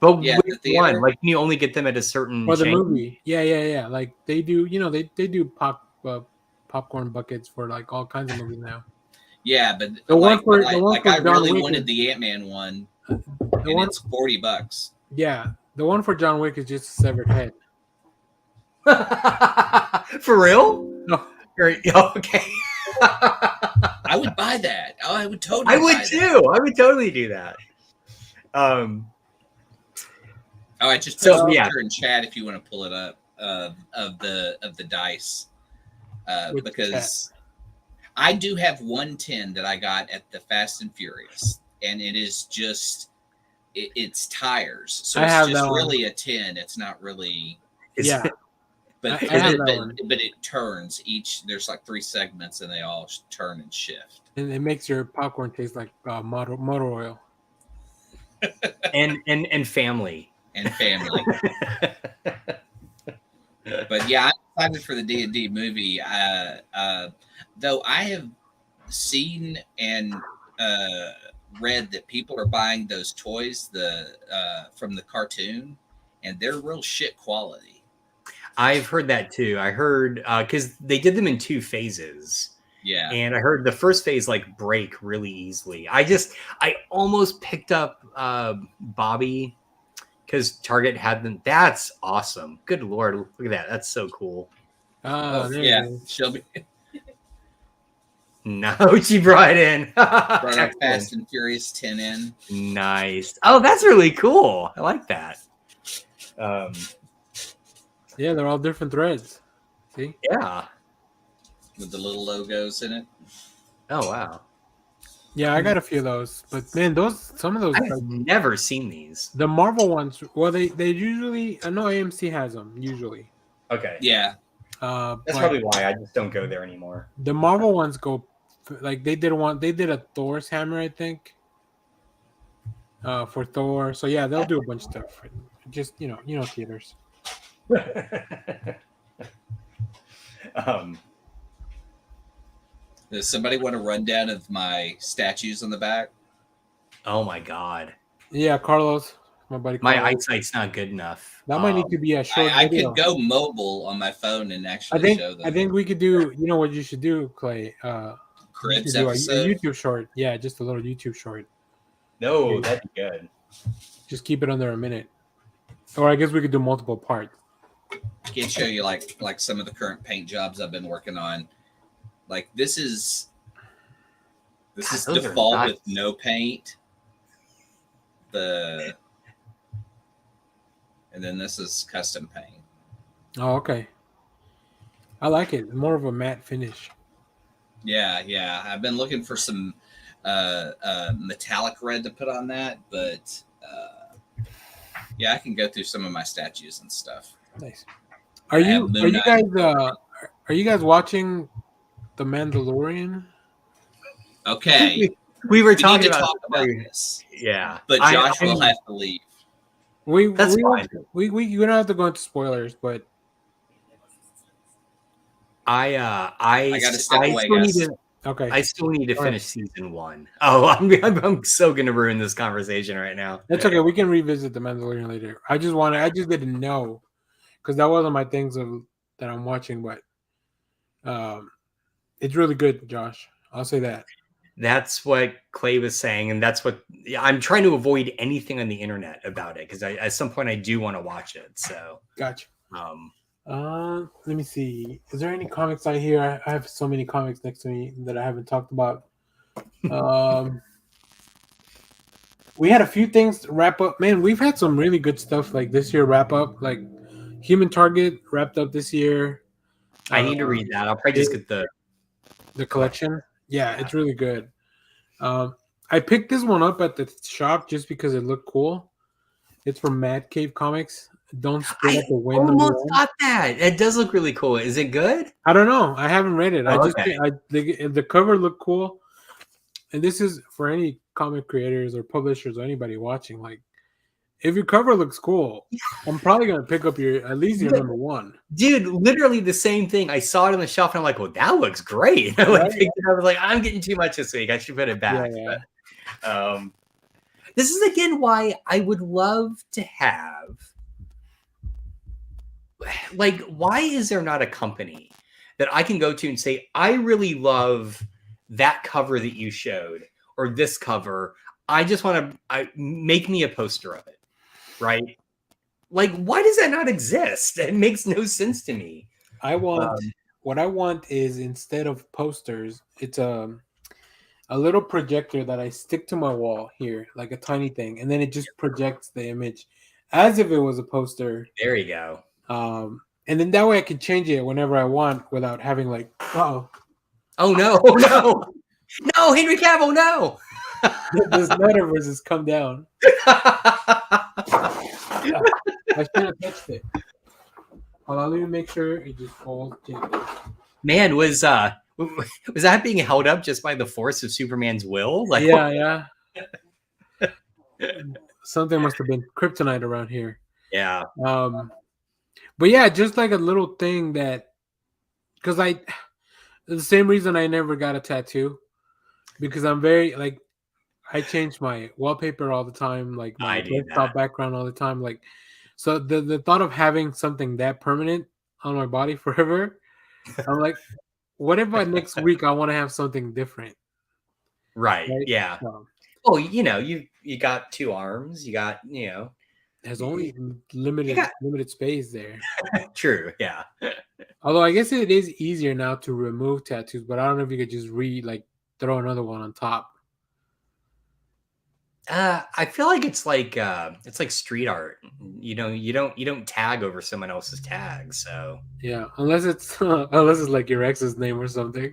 But yeah, which one? Like, can you only get them at a certain for the movie? Yeah. Like they do, they do popcorn buckets for like all kinds of movies now. Yeah, but the one for I really wanted the Ant-Man one, and it's $40. Yeah, the one for John Wick is just a severed head. For real? No. Okay. I would buy that. Oh, I would totally. I would too. I would totally do that. I just put a picture in chat if you want to pull it up of the dice because I do have 110 that I got at the Fast and Furious, and it is just it's tires, so it's just really a 10. It's not really but it turns each. There's like 3 segments, and they all turn and shift, and it makes your popcorn taste like motor oil and family. And family. But yeah, I'm excited for the D&D movie. Though I have seen and read that people are buying those toys from the cartoon, and they're real shit quality. I've heard that too. I heard because they did them in 2 phases. Yeah. And I heard the first phase like break really easily. I almost picked up Bobby because Target had them. That's awesome. Good Lord. Look at that. That's so cool. Oh, yeah. Shelby. No, she brought in. Brought our Fast and Furious 10 in. Nice. Oh, that's really cool. I like that. Yeah, they're all different threads. See? Yeah. With the little logos in it. Oh, wow. Yeah, I got a few of those, but man, some of those I've never seen these. The Marvel ones, well, they usually, I know AMC has them usually. Okay. Yeah. That's probably why I just don't go there anymore. The Marvel ones go like they did a Thor's hammer, I think. For Thor. So yeah, they'll do a bunch of stuff. Just theaters. Does somebody want a rundown of my statues on the back? Oh my god! Yeah, Carlos, my buddy. My eyesight's not good enough. That might need to be a short. I could go mobile on my phone and actually show them. I think we could do. You know what you should do, Clay? Cribs do episode. A YouTube short. Yeah, just a little YouTube short. No, that'd be good. Just keep it under a minute. Or I guess we could do multiple parts. I can show you like some of the current paint jobs I've been working on. Like this is default with no paint. And then this is custom paint. Oh, okay. I like it. More of a matte finish. Yeah. I've been looking for some metallic red to put on that, but yeah, I can go through some of my statues and stuff. Nice. Are you guys watching The Mandalorian? Okay. We were talking about this. Yeah. But Josh will have to leave. That's fine. We don't have to go into spoilers, but I got to step away, guys. Okay. I still need to finish season 1. Oh, I'm so gonna ruin this conversation right now. That's okay. We can revisit The Mandalorian later. I just didn't know because that wasn't my things that I'm watching, but it's really good, Josh. I'll say that. That's what Clay was saying, and that's what I'm trying to avoid anything on the internet about it because at some point I do want to watch it. So gotcha. Let me see. Is there any comics I hear? I have so many comics next to me that I haven't talked about. We had a few things to wrap up. Man, we've had some really good stuff like this year wrap up. Like Human Target wrapped up this year. I need to read that. I'll probably just get the collection. Yeah, it's really good. I picked this one up at the shop just because it looked cool. It's from Mad Cave Comics. Don't Spit Up the Wind. I almost got that. It does look really cool. Is it good? I don't know. I haven't read it. Okay. The cover looked cool. And this is for any comic creators or publishers or anybody watching. Like, if your cover looks cool, I'm probably gonna pick up at least your number one. Dude, literally the same thing. I saw it on the shelf and I'm like, well, that looks great. I picked it up. I was like, I'm getting too much this week. I should put it back. Yeah. But, this is again why I would love to have. Like, why is there not a company that I can go to and say, I really love that cover that you showed or this cover. I just want to make me a poster of it. Right? Like, why does that not exist? It makes no sense to me. What I want is instead of posters, it's a little projector that I stick to my wall here, like a tiny thing, and then it just projects the image as if it was a poster. There you go. And then that way I can change it whenever I want without having like, no, no, Henry Cavill, no. This metaverse has come down. Yeah, I should have touched it. Hold on, let me make sure it just falls gently. Man, was that being held up just by the force of Superman's will? Like, yeah. Something must have been kryptonite around here. Yeah. But yeah, just like a little thing that, because the same reason I never got a tattoo, because I'm very like, I change my wallpaper all the time, like my desktop background all the time, like, so the thought of having something that permanent on my body forever, I'm like, what if next week I want to have something different? Right? Yeah. You got 2 arms. You got, there's only limited space there. True. Yeah. Although I guess it is easier now to remove tattoos, but I don't know if you could just throw another one on top. I feel like it's like street art. You don't tag over someone else's tag. So yeah, unless it's like your ex's name or something.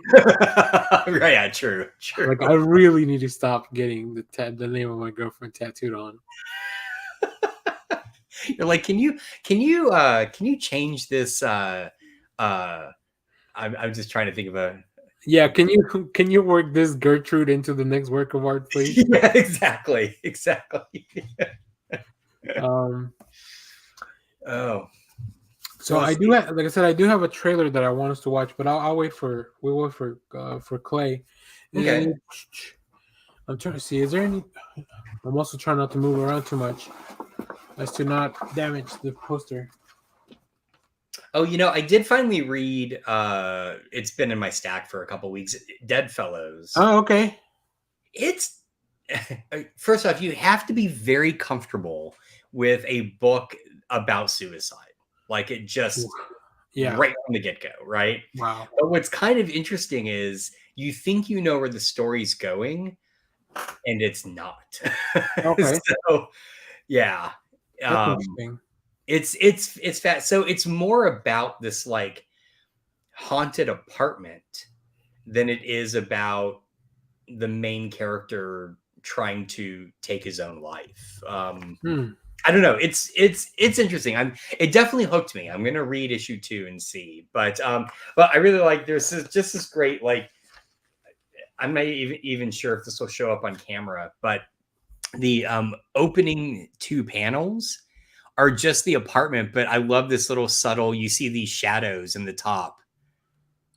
Right? Yeah, true. Like I really need to stop getting the name of my girlfriend tattooed on. You're like, can you change this? I'm just trying to think of a. Yeah, can you work this Gertrude into the next work of art, please? Yeah, exactly. So I do have, like I said, I do have a trailer that I want us to watch, but we'll wait for Clay. Okay. I'm trying to see. Is there any? I'm also trying not to move around too much, as to not damage the poster. Oh, I did finally read. It's been in my stack for a couple weeks. Dead Fellows. Oh, okay. It's first off, you have to be very comfortable with a book about suicide. Like it just right from the get-go, right? Wow. But what's kind of interesting is you think you know where the story's going, and it's not. Okay. So, yeah. It's fast. So it's more about this like haunted apartment than it is about the main character trying to take his own life. I don't know. It's interesting. It definitely hooked me. I'm gonna read issue 2 and see. But I really like there's just this great like I'm not even sure if this will show up on camera, but the opening 2 panels are just the apartment, but I love this little subtle, you see these shadows in the top.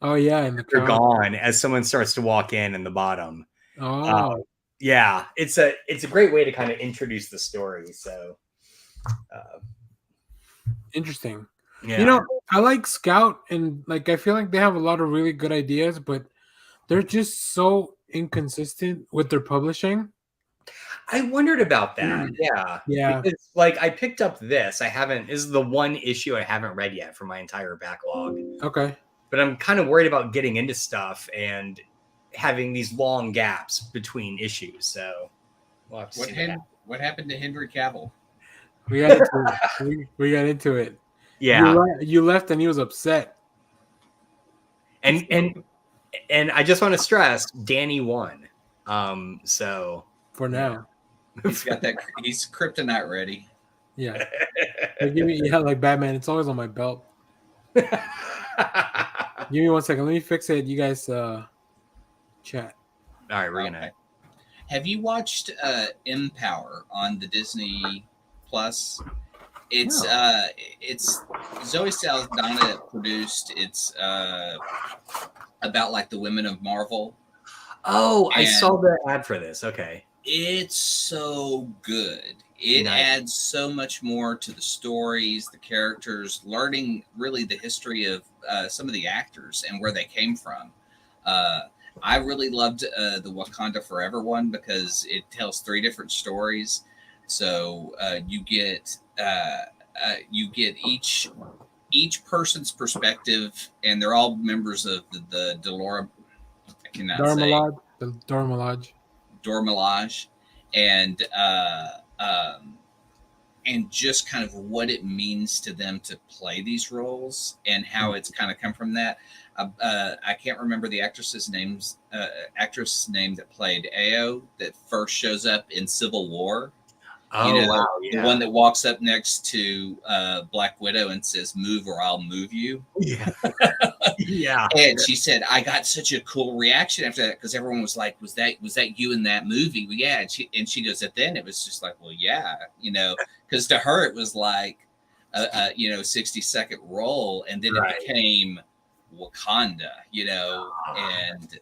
Oh yeah, and they're gone as someone starts to walk in the bottom. Oh, yeah, it's a great way to kind of introduce the story. So interesting. Yeah. You know, I like Scout, and like I feel like they have a lot of really good ideas, but they're just so inconsistent with their publishing. I wondered about that. Yeah. Because like I picked up this. This is the one issue I haven't read yet for my entire backlog. Okay. But I'm kind of worried about getting into stuff and having these long gaps between issues. So we'll what happened to Henry Cavill? We got into it. We got into it. Yeah. You left and he was upset. And I just want to stress Danny won. So for now. He's got that. He's kryptonite ready. Yeah. Like Batman. It's always on my belt. Give me 1 second. Let me fix it. You guys chat. All right, we're gonna. Have you watched Empower on the Disney Plus? It's Zoe Saldana produced. It's about like the women of Marvel. Oh, I saw the ad for this. Okay. It's so good. It adds so much more to the stories, the characters, learning really the history of some of the actors and where they came from. I really loved the Wakanda Forever one because it tells 3 different stories. So you get each person's perspective, and they're all members of the Dora Milaje, and just kind of what it means to them to play these roles and how it's kind of come from that. I can't remember the actress name that played Ao that first shows up in Civil War. Oh, wow, yeah. The one that walks up next to Black Widow and says, "Move or I'll move you." Yeah. Yeah. And she said, I got such a cool reaction after that because everyone was like, was that you in that movie? Well, yeah. And she goes, at then it was just like, well, yeah, because to her it was like a 60-second role, and then it became Wakanda, and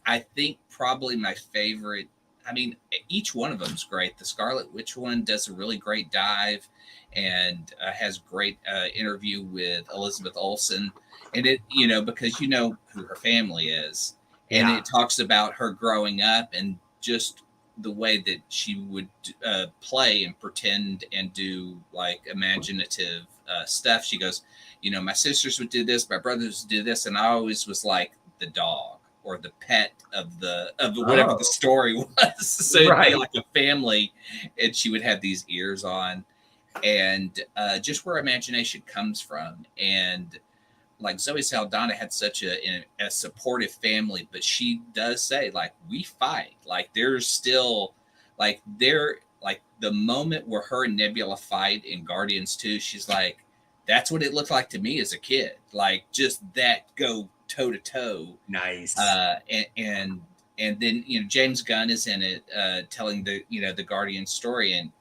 I think probably my favorite. I mean, each one of them is great. The Scarlet Witch one does a really great dive and has great interview with Elizabeth Olsen. And it, because you know who her family is. And it talks about her growing up and just the way that she would play and pretend and do like imaginative stuff. She goes, my sisters would do this, my brothers would do this. And I always was like the dog or the pet of whatever the story was. So it'd be like a family, and she would have these ears on, and just where imagination comes from. And like Zoe Saldana had such a supportive family, but she does say like, we fight, like there's still like the moment where her and Nebula fight in Guardians 2, she's like, that's what it looked like to me as a kid, like just that go toe to toe. Nice. And then James Gunn is in it, telling the the Guardian story, and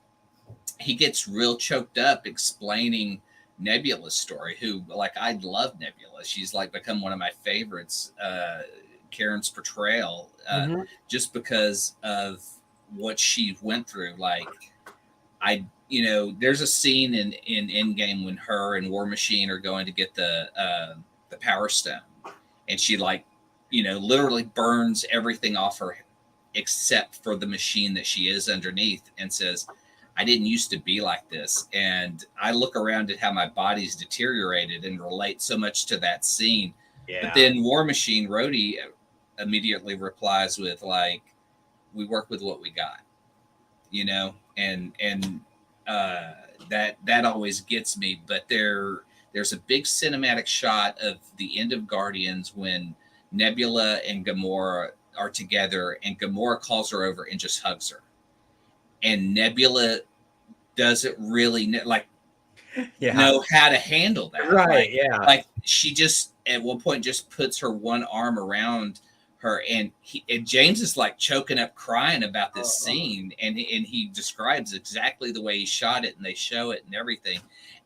he gets real choked up explaining Nebula's story. Who, like, I love Nebula. She's like become one of my favorites. Karen's portrayal, just because of what she went through. Like, there's a scene in Endgame when her and War Machine are going to get the Power Stone. And she literally burns everything off her except for the machine that she is underneath, and says, I didn't used to be like this. And I look around at how my body's deteriorated and relate so much to that scene. Yeah. But then War Machine Rhodey immediately replies with, like, we work with what we got, you know, and that always gets me. But there's a big cinematic shot of the end of Guardians when Nebula and Gamora are together, and Gamora calls her over and just hugs her. And Nebula doesn't really know how to handle that. Right, Like she just at one point just puts her one arm around her, and James is like choking up crying about this scene, and he describes exactly the way he shot it, and they show it and everything,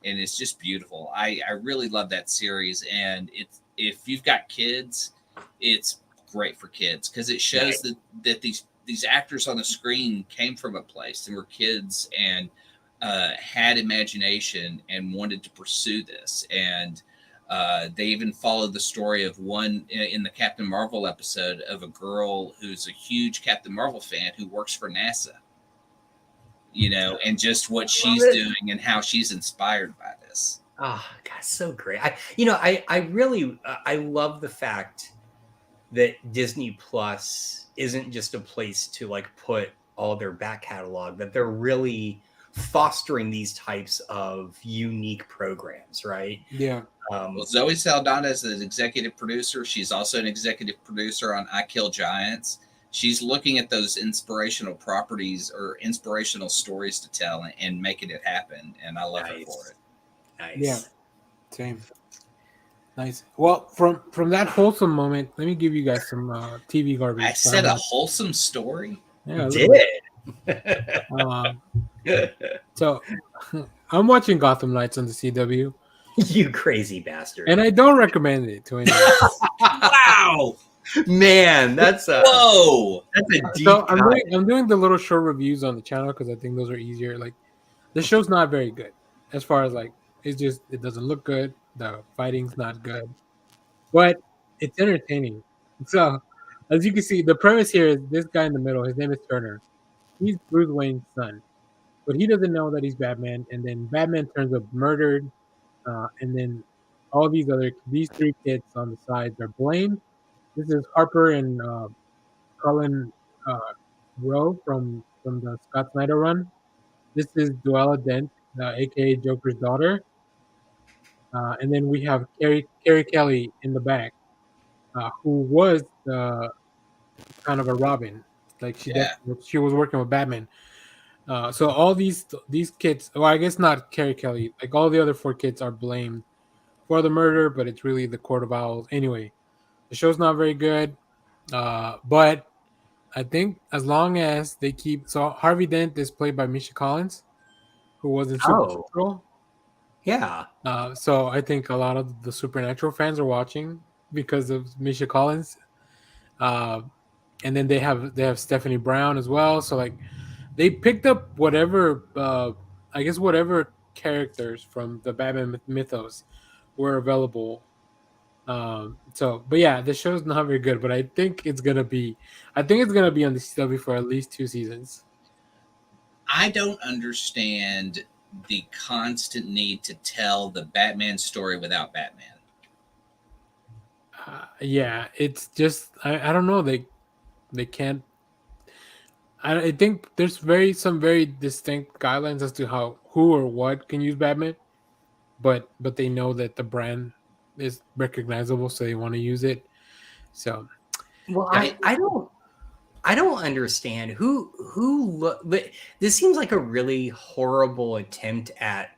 and it's just beautiful. I really love that series, and if you've got kids, it's great for kids because it shows that these actors on the screen came from a place and were kids and had imagination and wanted to pursue this. And they even followed the story of one in the Captain Marvel episode of a girl who's a huge Captain Marvel fan who works for NASA, you know, and just what she's doing and how she's inspired by this. Oh, God, so great. I really love the fact that Disney Plus isn't just a place to like put all their back catalog, that they're really fostering these types of unique programs, right? Yeah. Well, Zoe Saldana is an executive producer. She's also an executive producer on I Kill Giants. She's looking at those inspirational properties or inspirational stories to tell and making it happen. And I love her for it. Nice. Yeah. Same. Nice. Well, from that wholesome moment, let me give you guys some TV garbage. I said a wholesome story. Yeah, you did. So, I'm watching Gotham Knights on the CW. You crazy bastard! And I don't recommend it to anyone. Wow, man, that's a deep. So I'm doing the little short reviews on the channel because I think those are easier. Like, the show's not very good as far as like it doesn't look good. The fighting's not good, but it's entertaining. So, as you can see, the premise here is this guy in the middle. His name is Turner. He's Bruce Wayne's son, but he doesn't know that he's Batman. And then Batman turns up murdered, and then all these three kids on the sides are blamed. This is Harper and Colin Rowe from the Scott Snyder run. This is Duella Dent, aka Joker's daughter. And then we have Carrie Kelly in the back, who was kind of a Robin. Like she was working with Batman. So all these kids, well, I guess not Carrie Kelly. Like all the other four kids are blamed for the murder, but it's really the Court of Owls. Anyway, the show's not very good, but I think as long as they keep Harvey Dent is played by Misha Collins, who was in Supernatural. Yeah. So I think a lot of the Supernatural fans are watching because of Misha Collins. And then they have Stephanie Brown as well. So like they picked up whatever characters from the Batman mythos were available. But yeah, the show's not very good, but I think it's gonna be on the CW for at least 2 seasons. I don't understand the constant need to tell the Batman story without Batman. Yeah, it's just I don't know, they can't. I think there's some very distinct guidelines as to who or what can use Batman, but they know that the brand is recognizable, so they want to use it. So, well, yeah. I don't understand this seems like a really horrible attempt at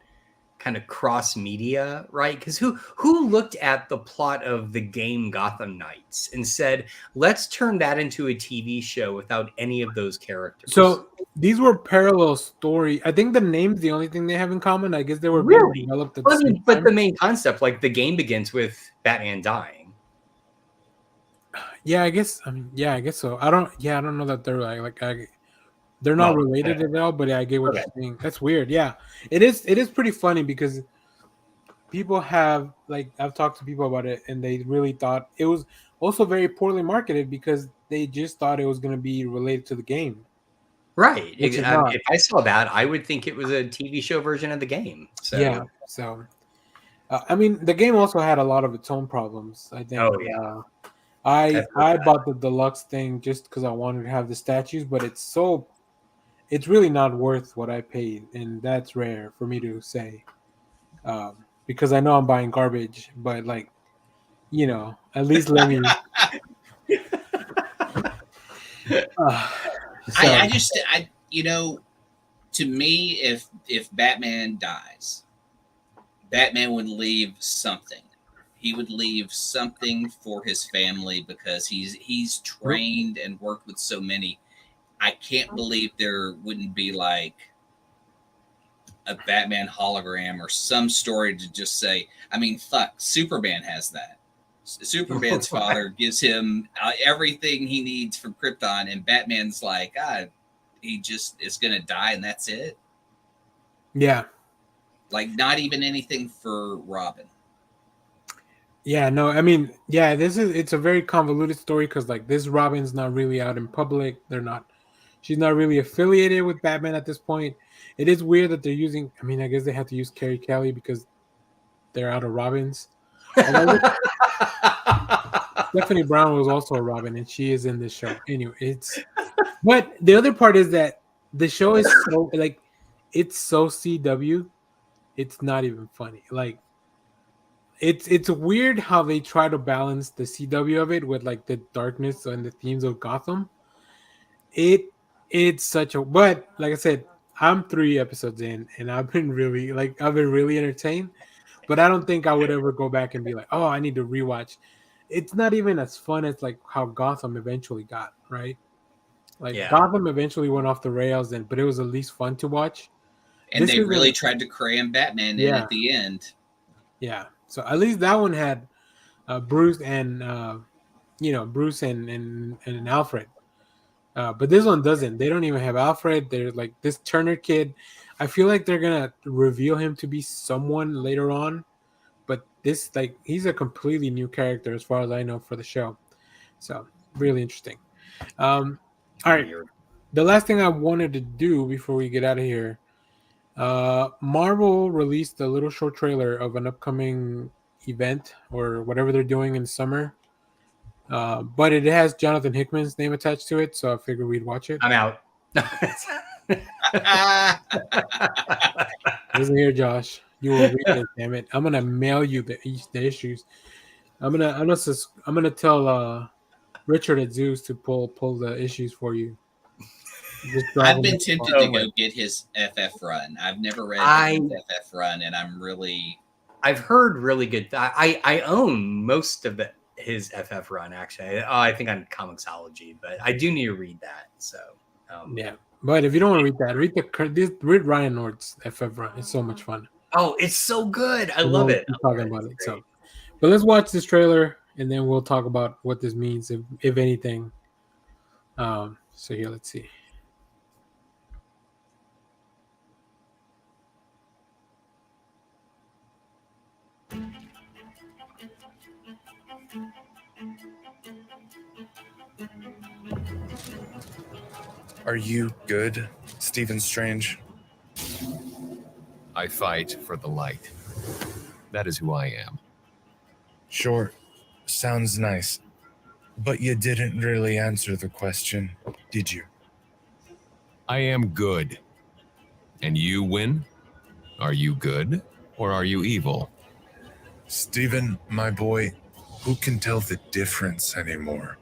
kind of cross media, right? Because who looked at the plot of the game Gotham Knights and said, let's turn that into a TV show without any of those characters? So these were parallel story. I think the name's the only thing they have in common. I guess they were really developed at the same time. But the main concept, like the game begins with Batman dying. Yeah, I guess so. I don't know that they're they're not related at all, but I get what you're saying. That's weird. Yeah, it is pretty funny because people have I've talked to people about it, and they really thought it was also very poorly marketed because they just thought it was going to be related to the game. Right. If I saw that, I would think it was a TV show version of the game. So yeah. So, I mean, the game also had a lot of its own problems. I think. Oh yeah. I bought the deluxe thing just because I wanted to have the statues, but it's really not worth what I paid, and that's rare for me to say, because I know I'm buying garbage. But like, at least let me. To me, if Batman dies, Batman would leave something. He would leave something for his family because he's trained and worked with so many. I can't believe there wouldn't be like a Batman hologram or some story to just say, I mean, fuck, Superman has that. Superman's father gives him everything he needs from Krypton, and Batman's like, he just is going to die and that's it. Yeah. Like not even anything for Robin. Yeah, no, I mean, yeah, it's a very convoluted story because like this Robin's not really out in public. She's not really affiliated with Batman at this point. It is weird that they're using, I mean, I guess they have to use Carrie Kelly because they're out of Robins. Stephanie Brown was also a Robin and she is in this show. Anyway, but the other part is that the show is so like, it's so CW, it's not even funny. Like, it's weird how they try to balance the CW of it with like the darkness and the themes of Gotham. It's such a, but like I said, I'm 3 episodes in and I've been really entertained, but I don't think I would ever go back and be like, oh, I need to rewatch. It's not even as fun as like how Gotham eventually got, right? Like Gotham eventually went off the rails, but it was at least fun to watch. And they really tried to cram Batman in at the end. Yeah. So at least that one had Bruce and Bruce and Alfred. But this one doesn't. They don't even have Alfred. They're like this Turner kid. I feel like they're gonna reveal him to be someone later on, but this he's a completely new character as far as I know for the show. So really interesting. All right, the last thing I wanted to do before we get out of here. Marvel released a little short trailer of an upcoming event or whatever they're doing in summer. But it has Jonathan Hickman's name attached to it, so I figured we'd watch it. I'm out. Listen here, Josh. You will read it, damn it. I'm gonna mail you the issues. I'm gonna tell Richard at Zeus to pull the issues for you. I've been tempted to go get his FF run. I've never read his FF run, and I've heard really good. I own most of his FF run actually. I think on Comixology, but I do need to read that. So yeah, but if you don't want to read that, read Ryan Nord's FF run. It's so much fun. Oh, it's so good. I love it. Talking about it. So, but let's watch this trailer and then we'll talk about what this means, if anything. So here, let's see. Are you good, Stephen Strange? I fight for the light. That is who I am. Sure. Sounds nice. But you didn't really answer the question, did you? I am good. And you, Win? Are you good or are you evil? Stephen, my boy, who can tell the difference anymore?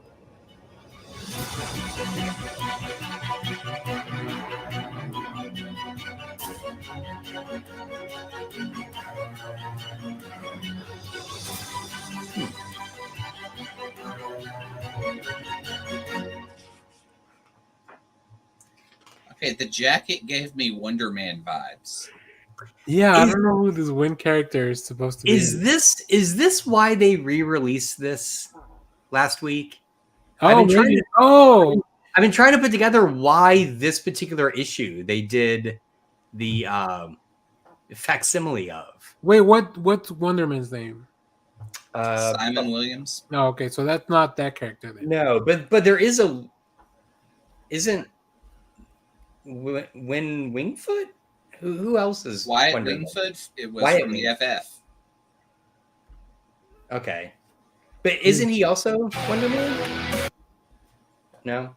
Okay, the jacket gave me Wonder Man vibes. Yeah, I don't know who this Win character is supposed to be. Is this why they re-released this last week? Oh, I've been trying to put together why this particular issue they did the facsimile of. Wait, what's Wonder Man's name? Simon Williams. No, okay, so that's not that character then. No, but there is isn't Wingfoot? Who else is Wyatt Wonder Wingfoot? It was Wyatt from the FF. Okay, but isn't he also Wonder Man? No.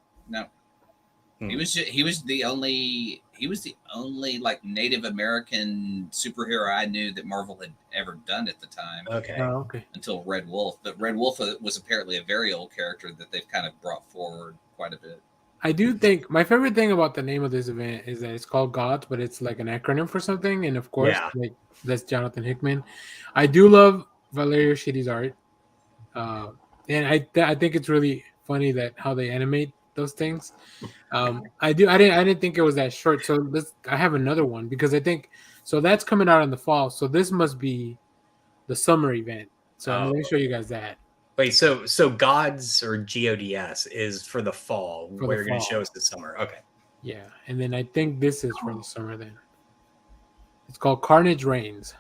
He was the only like Native American superhero I knew that Marvel had ever done at the time. Okay. Oh, okay. Until Red Wolf, but Red Wolf was apparently a very old character that they've kind of brought forward quite a bit. I do think my favorite thing about the name of this event is that it's called Gods, but it's like an acronym for something, and of course, like that's Jonathan Hickman. I do love Valerio Schitti's art, and I think it's really funny that how they animate those things. I didn't think it was that short. So I have another one because I think so that's coming out in the fall. So this must be the summer event. So I'm going to show you guys that. Wait, so Gods or GODS is for the fall. Where you're going to show us this summer. Okay. Yeah, and then I think this is for the summer. Then it's called Carnage Reigns.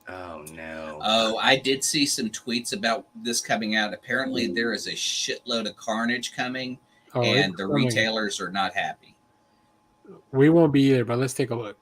Oh no! Oh, I did see some tweets about this coming out. Apparently, there is a shitload of Carnage coming. And the retailers are not happy. We won't be either, but let's take a look.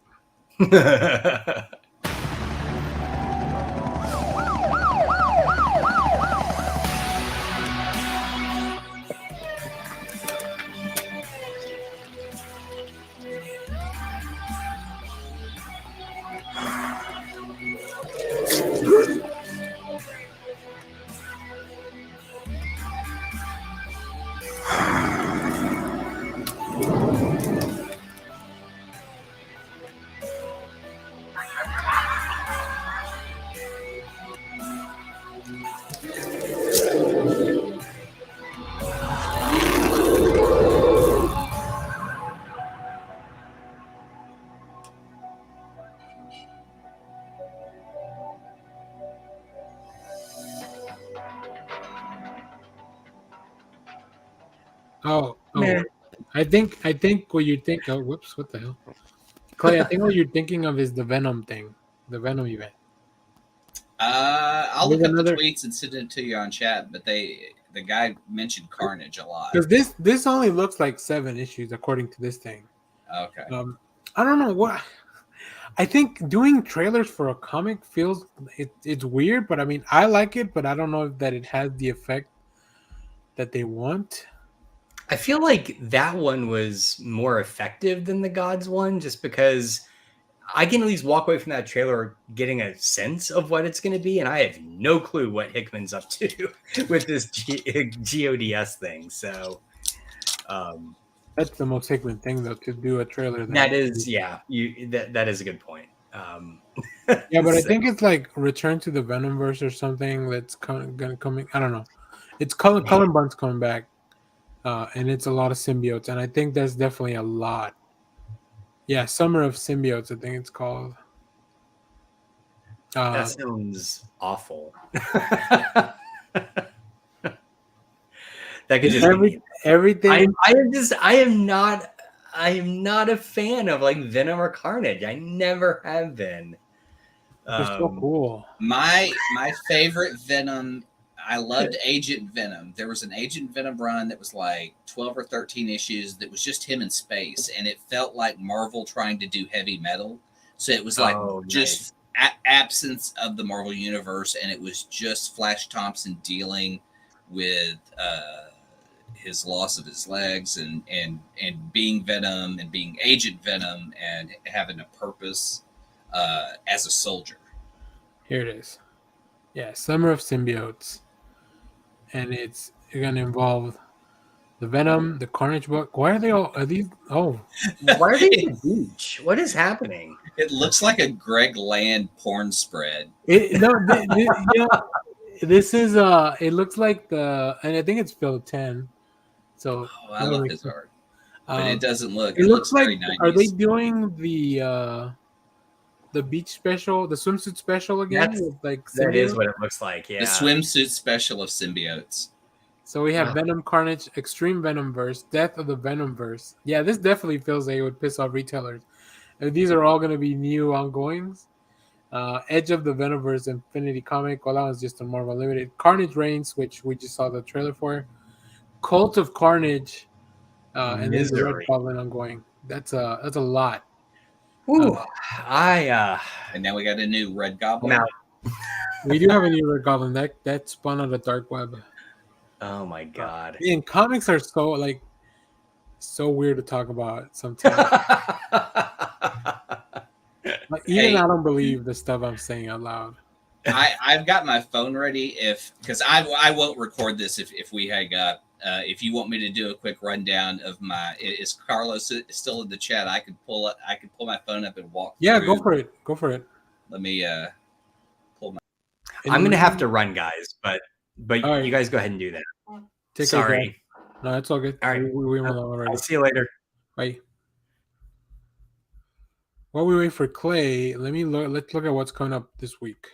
Oh, I think what you think. Oh, whoops! What the hell, Clay? I think what you're thinking of is the Venom thing, the Venom event. I'll look up the tweets and send it to you on chat. But the guy mentioned Carnage a lot because this only looks like 7 issues according to this thing. Okay. I don't know what. I think doing trailers for a comic feels it's weird, but I mean I like it, but I don't know if that it has the effect that they want. I feel like that one was more effective than the Gods one, just because I can at least walk away from that trailer getting a sense of what it's going to be, and I have no clue what Hickman's up to with this GODS thing. So that's the most Hickman thing, though, to do a trailer. That is a good point. Yeah, but I think it's like Return to the Venomverse or something that's gonna coming. I don't know. It's Cullen Bunn's coming back. And it's a lot of symbiotes, and I think there's definitely a lot. Yeah, Summer of Symbiotes, I think it's called. That sounds awful. That could just everything. I am not a fan of like Venom or Carnage. I never have been. They're so cool. My favorite Venom. I loved Agent Venom. There was an Agent Venom run that was like 12 or 13 issues that was just him in space, and it felt like Marvel trying to do heavy metal. So it was like just absence of the Marvel universe, and it was just Flash Thompson dealing with his loss of his legs and being Venom and being Agent Venom and having a purpose as a soldier. Here it is. Yeah, Summer of Symbiotes. And it's going to involve the Venom, the Carnage book. Why are they all? Are these? Oh, why are they at the beach? What is happening? It looks like a Greg Land porn spread. This is It looks like and I think it's Phil 10. So I love his art, but it doesn't look. It looks like. very 90s. Are they doing the beach special, the swimsuit special again? That is what it looks like. Yeah, the swimsuit special of symbiotes. So we have Venom, Carnage, Extreme Venomverse, Death of the Venomverse. Yeah, this definitely feels like it would piss off retailers. And these are all going to be new ongoings. Edge of the Venomverse Infinity Comic. Well, that was just on Marvel Limited. Carnage Reigns, which we just saw the trailer for. Cult of Carnage, and then the Red Goblin ongoing. That's a lot. Ooh, and now we got a new Red Goblin. We do have a new Red Goblin that spun on the dark web. Oh my god! And comics are so weird to talk about sometimes. Even I don't believe the stuff I'm saying out loud. I've got my phone ready because I won't record this if we hang up. If you want me to do a quick rundown of is Carlos still in the chat? I could pull my phone up and walk. Yeah, through. Go for it. Let me pull my. I'm gonna have to run, guys, but right. You guys go ahead and do that. Sorry. No, it's all good. All right. We went already. I'll see you later. Bye. While we wait for Clay, let's look at what's coming up this week.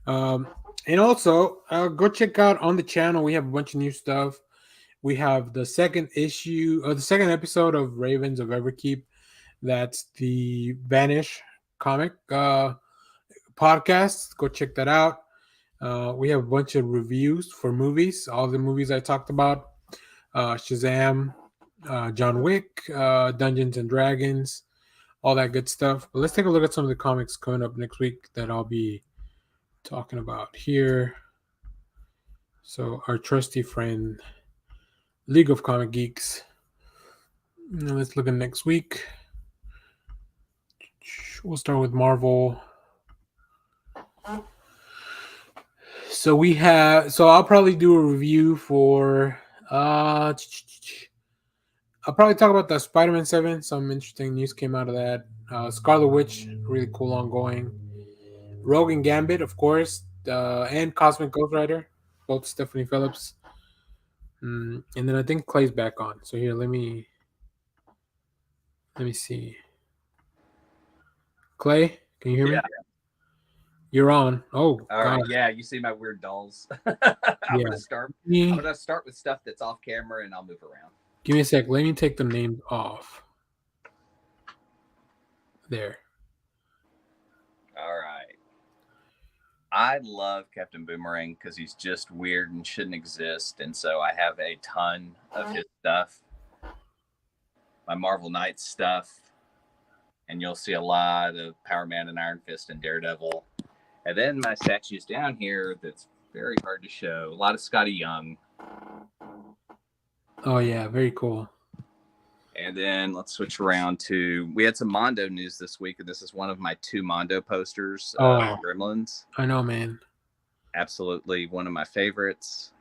And also, go check out on the channel. We have a bunch of new stuff. We have the second episode of Ravens of Everkeep. That's the Vanish comic podcast. Go check that out. We have a bunch of reviews for movies. All the movies I talked about. Shazam, John Wick, Dungeons and Dragons, all that good stuff. But let's take a look at some of the comics coming up next week that I'll be talking about here. So our trusty friend, League of Comic Geeks. Now let's look at next week. We'll start with Marvel. So I'll probably do a review for I'll probably talk about the Spider-Man 7. Some interesting news came out of that. Scarlet Witch, really cool ongoing. Rogue and Gambit, of course, and Cosmic Ghost Rider, both Stephanie Phillips. And then I think Clay's back on. So here, let me see. Clay, can you hear me? You're on. Oh, all right. Yeah, you see my weird dolls. I'm gonna start with stuff that's off camera, and I'll move around. Give me a sec. Let me take the names off. There. All right. I love Captain Boomerang because he's just weird and shouldn't exist, and so I have a ton of his stuff. My Marvel Knights stuff, and you'll see a lot of Power Man and Iron Fist and Daredevil. And then my statues down here that's very hard to show. A lot of Scotty Young. Oh, yeah. Very cool. And then let's switch around to... We had some Mondo news this week, and this is one of my 2 Mondo posters. Gremlins. I know, man. Absolutely one of my favorites.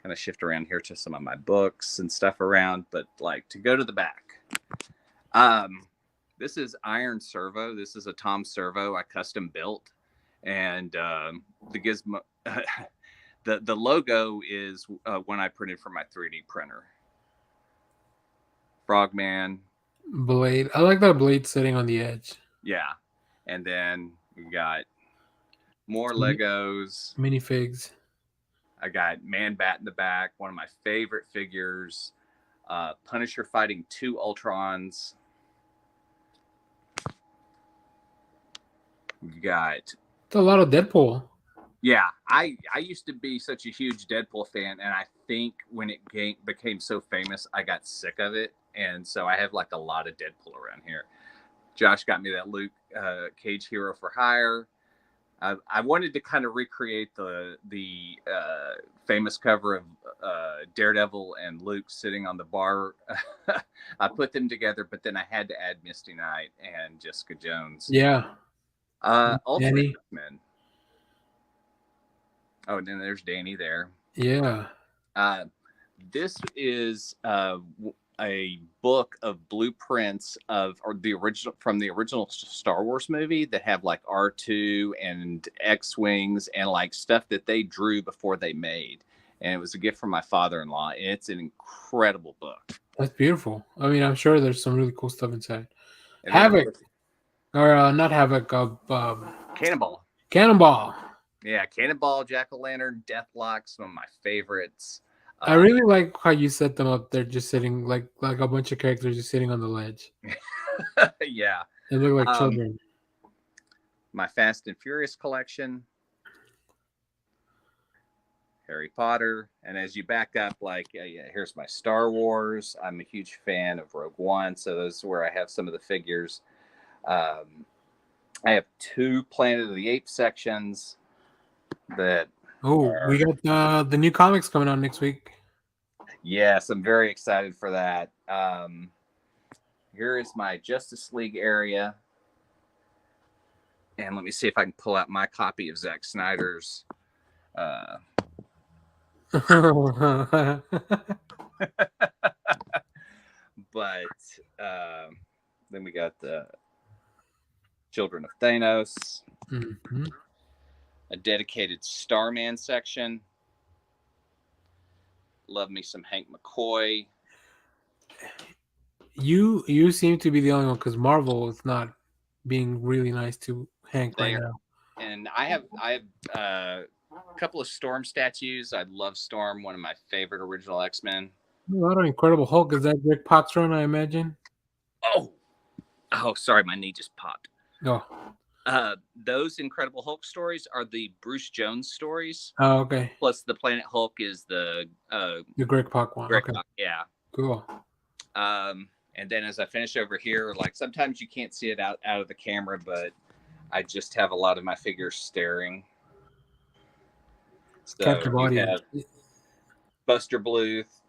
Kind of shift around here to some of my books and stuff around. But, to go to the back. This is Iron Servo. This is a Tom Servo I custom built. And the gizmo, the logo is one I printed from my 3D printer. Frogman. Blade. I like that Blade sitting on the edge. Yeah. And then we got more Legos. Minifigs. I got Man-Bat in the back. One of my favorite figures. Punisher fighting 2 Ultrons. We got... It's a lot of Deadpool. Yeah, I used to be such a huge Deadpool fan, and I think when it became so famous, I got sick of it, and so I have a lot of Deadpool around here. Josh got me that Luke Cage Hero for Hire. I wanted to kind of recreate the famous cover of Daredevil and Luke sitting on the bar. I put them together, but then I had to add Misty Knight and Jessica Jones. Yeah. Ultimate X-Men. Oh, and then there's Danny there. Yeah. This is a book of blueprints from the original Star Wars movie that have R2 and X-Wings and stuff that they drew before they made. And it was a gift from my father-in-law. And it's an incredible book. That's beautiful. I mean, I'm sure there's some really cool stuff inside. And Havoc. Or not Havoc, Cannonball. Cannonball. Yeah, Cannonball, Jack-O-Lantern, Deathlock, some of my favorites. I really like how you set them up. They're just sitting like a bunch of characters just sitting on the ledge. Yeah. They look like children. My Fast and Furious collection, Harry Potter, and as you back up, like here's my Star Wars. I'm a huge fan of Rogue One, so those are where I have some of the figures. I have 2 Planet of the Apes sections that. We got the new comics coming out next week. Yes, I'm very excited for that. Here is my Justice League area. And let me see if I can pull out my copy of Zack Snyder's. But then we got the Children of Thanos. Mm-hmm. A dedicated Starman section. Love me some Hank McCoy. You seem to be the only one because Marvel is not being really nice to Hank right now. And I have a couple of Storm statues. I love Storm, one of my favorite original X-Men. A lot of Incredible Hulk. Is that Rick Pox run, I imagine? Oh, sorry, my knee just popped. Oh. Those Incredible Hulk stories are the Bruce Jones stories. Oh, okay. Plus, the Planet Hulk is the Greg Pak one. Greg Okay. Pak, yeah. Cool. And then as I finish over here, like sometimes you can't see it out of the camera, but I just have a lot of my figures staring. So we have Buster Bluth,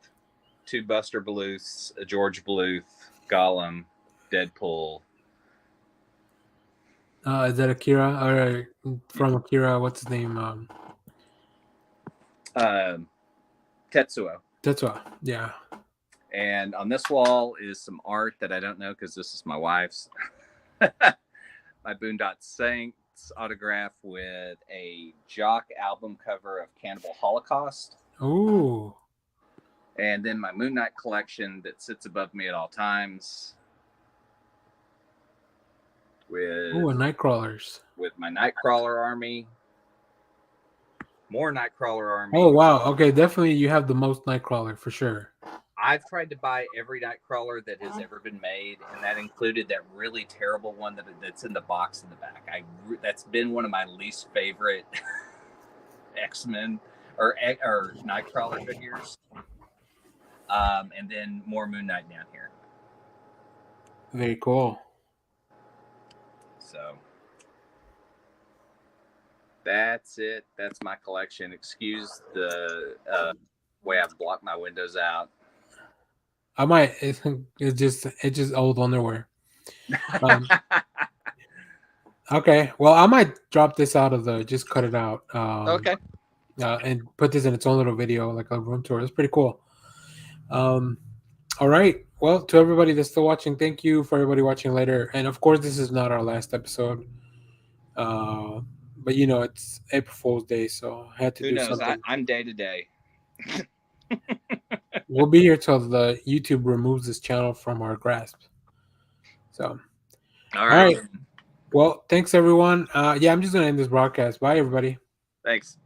2 Buster Bluths, a George Bluth, Gollum, Deadpool. Is that Akira or from Akira? What's his name? Tetsuo. Tetsuo. Yeah. And on this wall is some art that I don't know because this is my wife's. My Boondock Saints autograph with a Jock album cover of Cannibal Holocaust. Ooh. And then my Moon Knight collection that sits above me at all times. With Nightcrawlers. With my Nightcrawler army. More Nightcrawler army. Oh wow. Okay, definitely you have the most Nightcrawler for sure. I've tried to buy every Nightcrawler that has ever been made, and that included that really terrible one that's in the box in the back. That's been one of my least favorite X-Men or Nightcrawler figures. And then more Moon Knight down here. Very cool. So that's it. That's my collection. Excuse the way I've blocked my windows out. I might. It's just old underwear. Okay. Well, I might drop this out of just cut it out. Okay. And put this in its own little video, like a room tour. It's pretty cool. All right. Well, to everybody that's still watching, thank you for everybody watching later. And of course, this is not our last episode. But it's April Fool's Day, so I had to do something. I'm day to day. We'll be here till the YouTube removes this channel from our grasp. So, all right. Well, thanks everyone. I'm just gonna end this broadcast. Bye, everybody. Thanks.